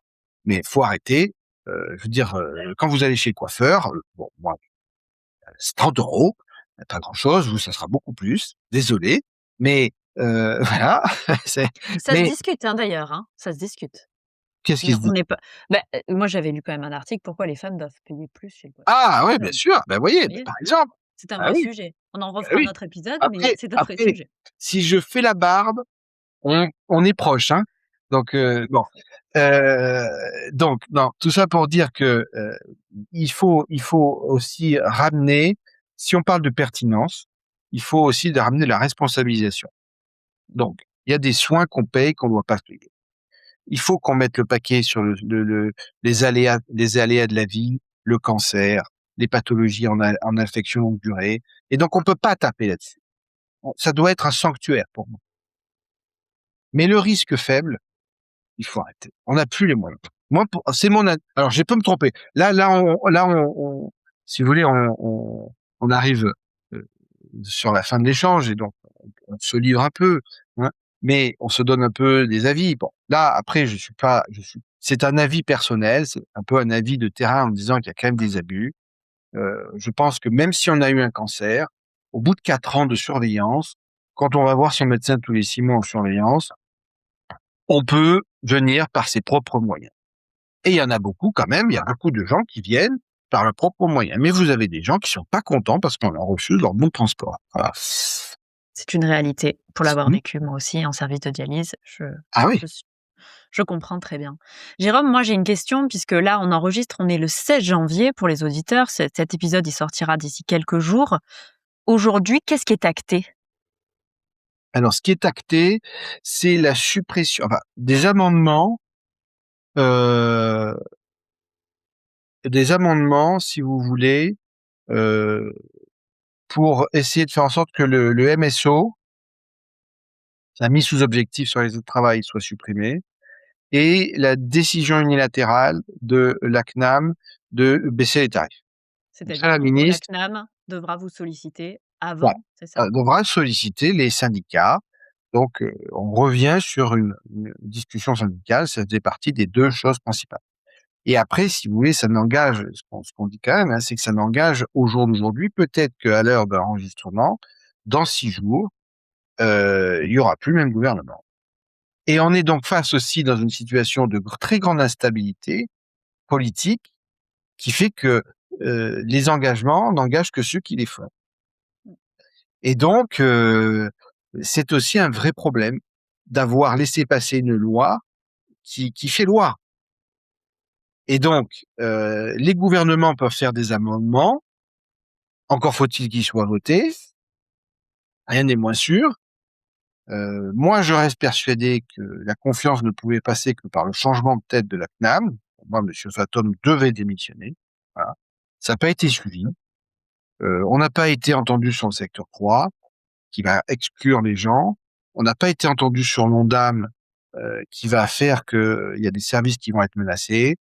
Mais faut arrêter. Je veux dire, quand vous allez chez le coiffeur, bon, moi, c'est 30 €, pas grand-chose. Vous, ça sera beaucoup plus. Désolé, mais voilà.
Ça se
Mais
discute, hein, d'ailleurs, hein, ça se discute.
qu'est-ce
Mais
qui se
on
dit?
n'est pas moi, j'avais lu quand même un article, pourquoi les femmes doivent payer plus chez le coiffeur
Ah
que
ouais,
les
bien
hommes.
sûr. Ben voyez,
Vous voyez?
par exemple.
C'est un
Ah
vrai
oui,
sujet. On en
bah
refera un
oui.
autre épisode, mais
Après,
c'est un vrai
après,
sujet.
si je fais la barbe, on est proche, hein. Donc bon, donc non, tout ça pour dire que il faut aussi ramener, si on parle de pertinence, il faut aussi de ramener la responsabilisation. Donc, il y a des soins qu'on paye, qu'on doit pas payer. Il faut qu'on mette le paquet sur les aléas de la vie, le cancer, les pathologies en infection longue durée, et donc on peut pas taper là-dessus. Ça doit être un sanctuaire pour moi. Mais le risque faible, il faut arrêter. On n'a plus les moyens. Moi, c'est alors, je peux me tromper. Si vous voulez, on arrive sur la fin de l'échange, et donc on se livre un peu, hein, mais on se donne un peu des avis. Bon, là, après, c'est un avis personnel, c'est un peu un avis de terrain en me disant qu'il y a quand même des abus. Je pense que même si on a eu un cancer, au bout de 4 ans de surveillance, quand on va voir son médecin tous les 6 mois en surveillance, on peut venir par ses propres moyens. Et il y en a beaucoup quand même, il y a beaucoup de gens qui viennent par leurs propres moyens. Mais vous avez des gens qui sont pas contents parce qu'on leur refuse leur bon de transport. Voilà.
C'est une réalité. Pour l'avoir
Mmh.
vécu moi aussi en service de dialyse,
Ah oui.
je suis je comprends très bien. Jérôme, moi j'ai une question puisque là on enregistre, on est le 16 janvier pour les auditeurs. Cet épisode, il sortira d'ici quelques jours. Aujourd'hui, qu'est-ce qui est acté?
Alors, ce qui est acté, c'est la suppression, enfin, heu, des amendements, si vous voulez, heu, pour essayer de faire en sorte que le MSO, la mise sous objectif sur les heures de travail, soit supprimée, et la décision unilatérale de la CNAM de baisser les tarifs. Donc ça,
C'est-à-dire
la
qu'en gros, la
ministre,
CNAM devra vous solliciter
ouais,
avant, c'est ça?
devra solliciter les syndicats. Donc, on revient sur une discussion syndicale, ça faisait partie des 2 choses principales. Et après, si vous voulez, ça n'engage, ce qu'on dit quand même, hein, c'est que ça n'engage au jour d'aujourd'hui, peut-être qu'à l'heure de l'enregistrement, dans 6 jours, il y aura plus le même gouvernement. Et on est donc face aussi dans une situation de très grande instabilité, politique qui fait que les engagements n'engagent que ceux qui les font. Et donc, c'est aussi un vrai problème d'avoir laissé passer une loi qui fait loi. Et donc, les gouvernements peuvent faire des amendements, encore faut-il qu'ils soient votés, rien n'est moins sûr. Moi, je reste persuadé que la confiance ne pouvait passer que par le changement de tête de la CNAM. Pour moi, M. Fatome devait démissionner. Voilà. Ça n'a pas été suivi. On n'a pas été entendu sur le secteur 3, qui va exclure les gens. On n'a pas été entendu sur l'ONDAM, qui va faire qu'il y a des services qui vont être menacés.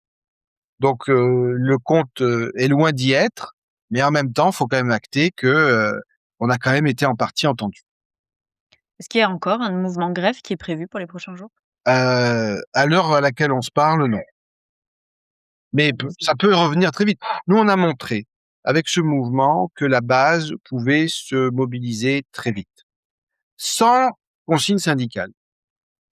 Donc, le compte est loin d'y être, mais en même temps, il faut quand même acter que on a quand même été en partie entendu.
Est-ce qu'il y a encore un mouvement grève qui est prévu pour les prochains jours?
À l'heure à laquelle on se parle, non. Mais
Bon, c'est
ça peut revenir très vite. Nous, on a montré avec ce mouvement que la base pouvait se mobiliser très vite, sans consigne syndicale.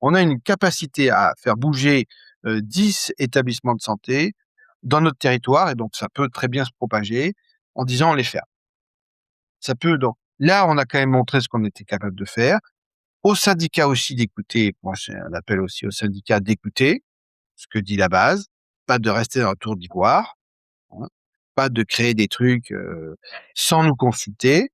On a une capacité à faire bouger 10 établissements de santé dans notre territoire, et donc ça peut très bien se propager en disant on les ferme. Ça peut donc. Là, on a quand même montré ce qu'on était capable de faire. Aux syndicats aussi d'écouter. Moi, c'est un appel aussi aux syndicats d'écouter ce que dit la base, pas de rester dans la tour d'ivoire, hein, pas de créer des trucs sans nous consulter,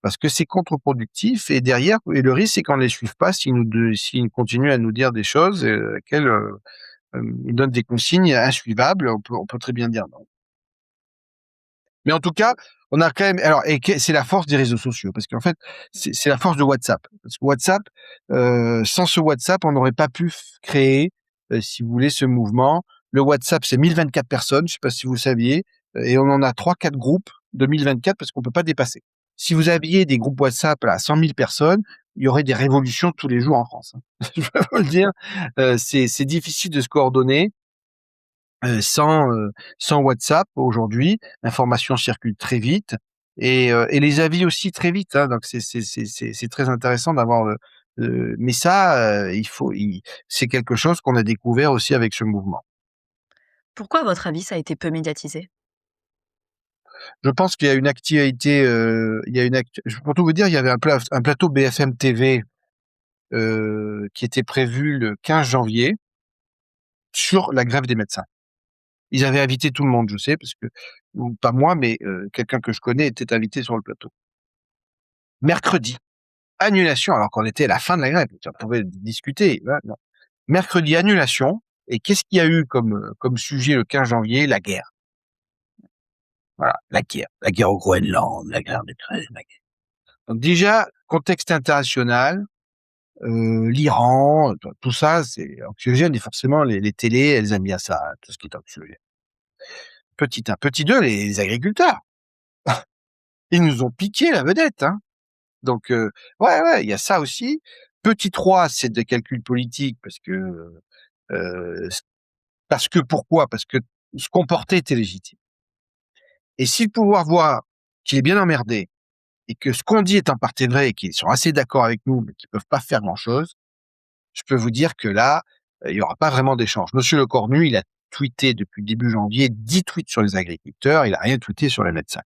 parce que c'est contre-productif. Et derrière, et le risque, c'est qu'on ne les suive pas s'ils continuent à nous dire des choses auxquelles ils donnent des consignes insuivables. On peut très bien dire non. Mais en tout cas, on a quand même. Alors, c'est la force des réseaux sociaux, parce qu'en fait, c'est la force de WhatsApp. Parce que WhatsApp, sans ce WhatsApp, on n'aurait pas pu créer, si vous voulez, ce mouvement. Le WhatsApp, c'est 1024 personnes, je sais pas si vous saviez, et on en a 3-4 groupes de 1024 parce qu'on peut pas dépasser. Si vous aviez des groupes WhatsApp à 100 000 personnes, il y aurait des révolutions tous les jours en France, hein. Je peux vous le dire, c'est difficile de se coordonner. Sans WhatsApp aujourd'hui, l'information circule très vite et les avis aussi très vite, hein, donc c'est très intéressant d'avoir mais ça, c'est quelque chose qu'on a découvert aussi avec ce mouvement.
Pourquoi, à votre avis, ça a été peu médiatisé?
Je pense qu'il y a une actualité, il y a une actu pour tout vous dire, il y avait un plateau BFM TV, qui était prévu le 15 janvier sur la grève des médecins. Ils avaient invité tout le monde, je sais, parce que ou pas moi, mais quelqu'un que je connais était invité sur le plateau. Mercredi, annulation, alors qu'on était à la fin de la grève, on pouvait discuter, hein, non. Mercredi, annulation, et qu'est-ce qu'il y a eu comme sujet le 15 janvier? La guerre. Voilà, la guerre au Groenland, la guerre d'Ukraine, la guerre. Donc déjà, contexte international, l'Iran, tout ça, c'est anxiogène, et forcément les télés, elles aiment bien ça, tout ce qui est anxiogène. Petit 1. Petit 2, les agriculteurs. Ils nous ont piqué la vedette, hein. Donc, ouais, il y a ça aussi. Petit 3, c'est des calculs politiques heu, pourquoi? Parce que se comporter était légitime. Et si le pouvoir voit qu'il est bien emmerdé et que ce qu'on dit est en partie vrai et qu'ils sont assez d'accord avec nous, mais qu'ils peuvent pas faire grand-chose, je peux vous dire que là, il y aura pas vraiment d'échange. Monsieur Lecornu, il a tweeté depuis le début janvier 10 tweets sur les agriculteurs, il a rien tweeté sur les médecins.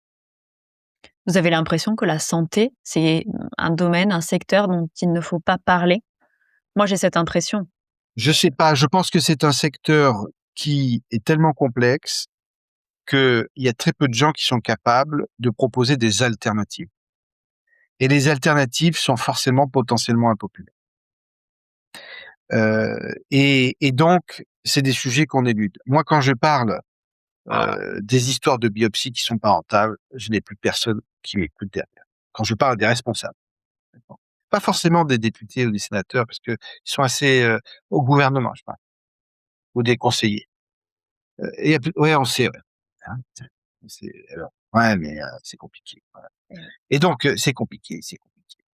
Vous avez l'impression que la santé, c'est un domaine, un secteur dont il ne faut pas parler? Moi, j'ai cette impression.
Je sais pas, je pense que c'est un secteur qui est tellement complexe qu'il y a très peu de gens qui sont capables de proposer des alternatives. Et les alternatives sont forcément potentiellement impopulaires. Et donc, c'est des sujets qu'on élude. Moi, quand je parle des histoires de biopsie qui sont pas rentables, je n'ai plus personne qui m'écoute derrière. Quand je parle des responsables, pas forcément des députés ou des sénateurs, parce que ils sont assez au gouvernement, je parle, ou des conseillers. Et ouais, on sait, ouais. Hein, alors, ouais, mais c'est compliqué. Voilà. Et donc, c'est compliqué, c'est compliqué.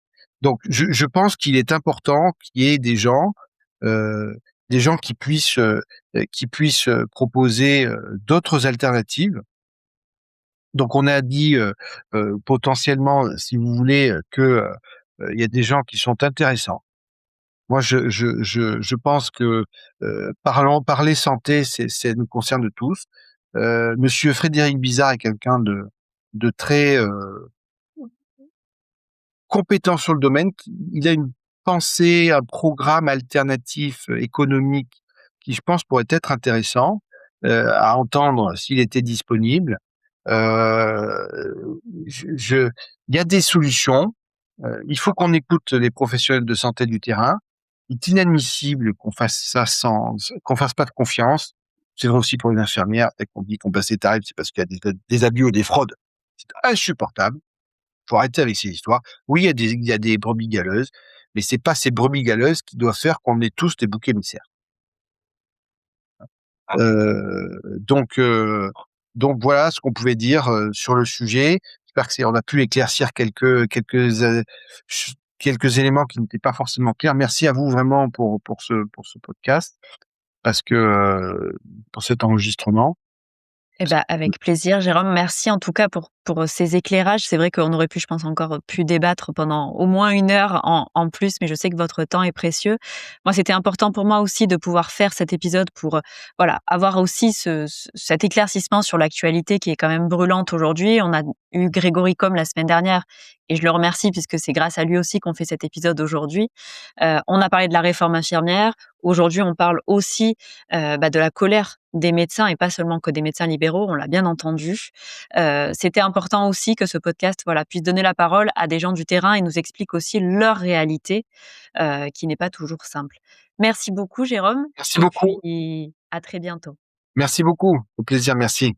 Donc, je pense qu'il est important qu'il y ait euh, des gens qui puissent proposer d'autres alternatives. Donc, on a dit potentiellement, si vous voulez, que il y a des gens qui sont intéressants, Moi, je pense que parler santé, c'est nous concerne tous. Monsieur Frédéric Bizarre est quelqu'un de très compétent sur le domaine. Il a une pensée, un programme alternatif économique qui, je pense, pourrait être intéressant à entendre s'il était disponible. Euh, il y a des solutions. Il faut qu'on écoute les professionnels de santé du terrain. Il est inadmissible qu'on fasse ça qu'on fasse pas de confiance. C'est vrai aussi pour les infirmières. Dès qu'on dit qu'on passe les tarifs, c'est parce qu'il y a des abus ou des fraudes. C'est insupportable. Faut arrêter avec ces histoires. Oui, il y a des brebis galeuses, mais c'est pas ces brebis galeuses qui doivent faire qu'on est tous des boucs émissaires. Donc, voilà ce qu'on pouvait dire sur le sujet. J'espère on a pu éclaircir quelques éléments qui n'étaient pas forcément clairs. Merci à vous vraiment pour ce podcast, parce que pour cet enregistrement.
Eh ben, avec plaisir, Jérôme. Merci en tout cas pour ces éclairages. C'est vrai qu'on aurait pu, je pense, encore pu débattre pendant au moins 1 heure en plus, mais je sais que votre temps est précieux. Moi, c'était important pour moi aussi de pouvoir faire cet épisode pour, voilà, avoir aussi cet éclaircissement sur l'actualité qui est quand même brûlante aujourd'hui. On a eu Grégory Combes la semaine dernière et je le remercie puisque c'est grâce à lui aussi qu'on fait cet épisode aujourd'hui. On a parlé de la réforme infirmière. Aujourd'hui, on parle aussi de la colère des médecins et pas seulement que des médecins libéraux, on l'a bien entendu. C'était important aussi que ce podcast puisse donner la parole à des gens du terrain et nous explique aussi leur réalité qui n'est pas toujours simple. Merci beaucoup Jérôme.
Merci beaucoup.
Puis à très bientôt.
Merci beaucoup. Au plaisir, merci.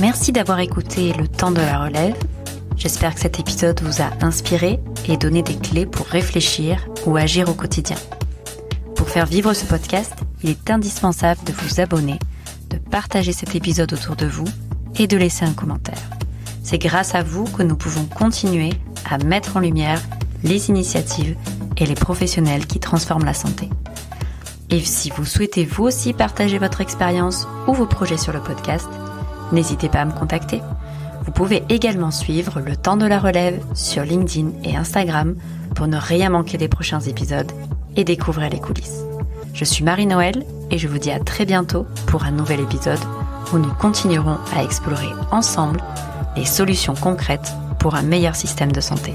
Merci d'avoir écouté Le Temps de la Relève. J'espère que cet épisode vous a inspiré et donné des clés pour réfléchir ou agir au quotidien. Pour faire vivre ce podcast, il est indispensable de vous abonner, de partager cet épisode autour de vous et de laisser un commentaire. C'est grâce à vous que nous pouvons continuer à mettre en lumière les initiatives et les professionnels qui transforment la santé. Et si vous souhaitez vous aussi partager votre expérience ou vos projets sur le podcast, n'hésitez pas à me contacter. Vous pouvez également suivre Le Temps de la Relève sur LinkedIn et Instagram pour ne rien manquer des prochains épisodes et découvrir les coulisses. Je suis Marie-Noël et je vous dis à très bientôt pour un nouvel épisode où nous continuerons à explorer ensemble les solutions concrètes pour un meilleur système de santé.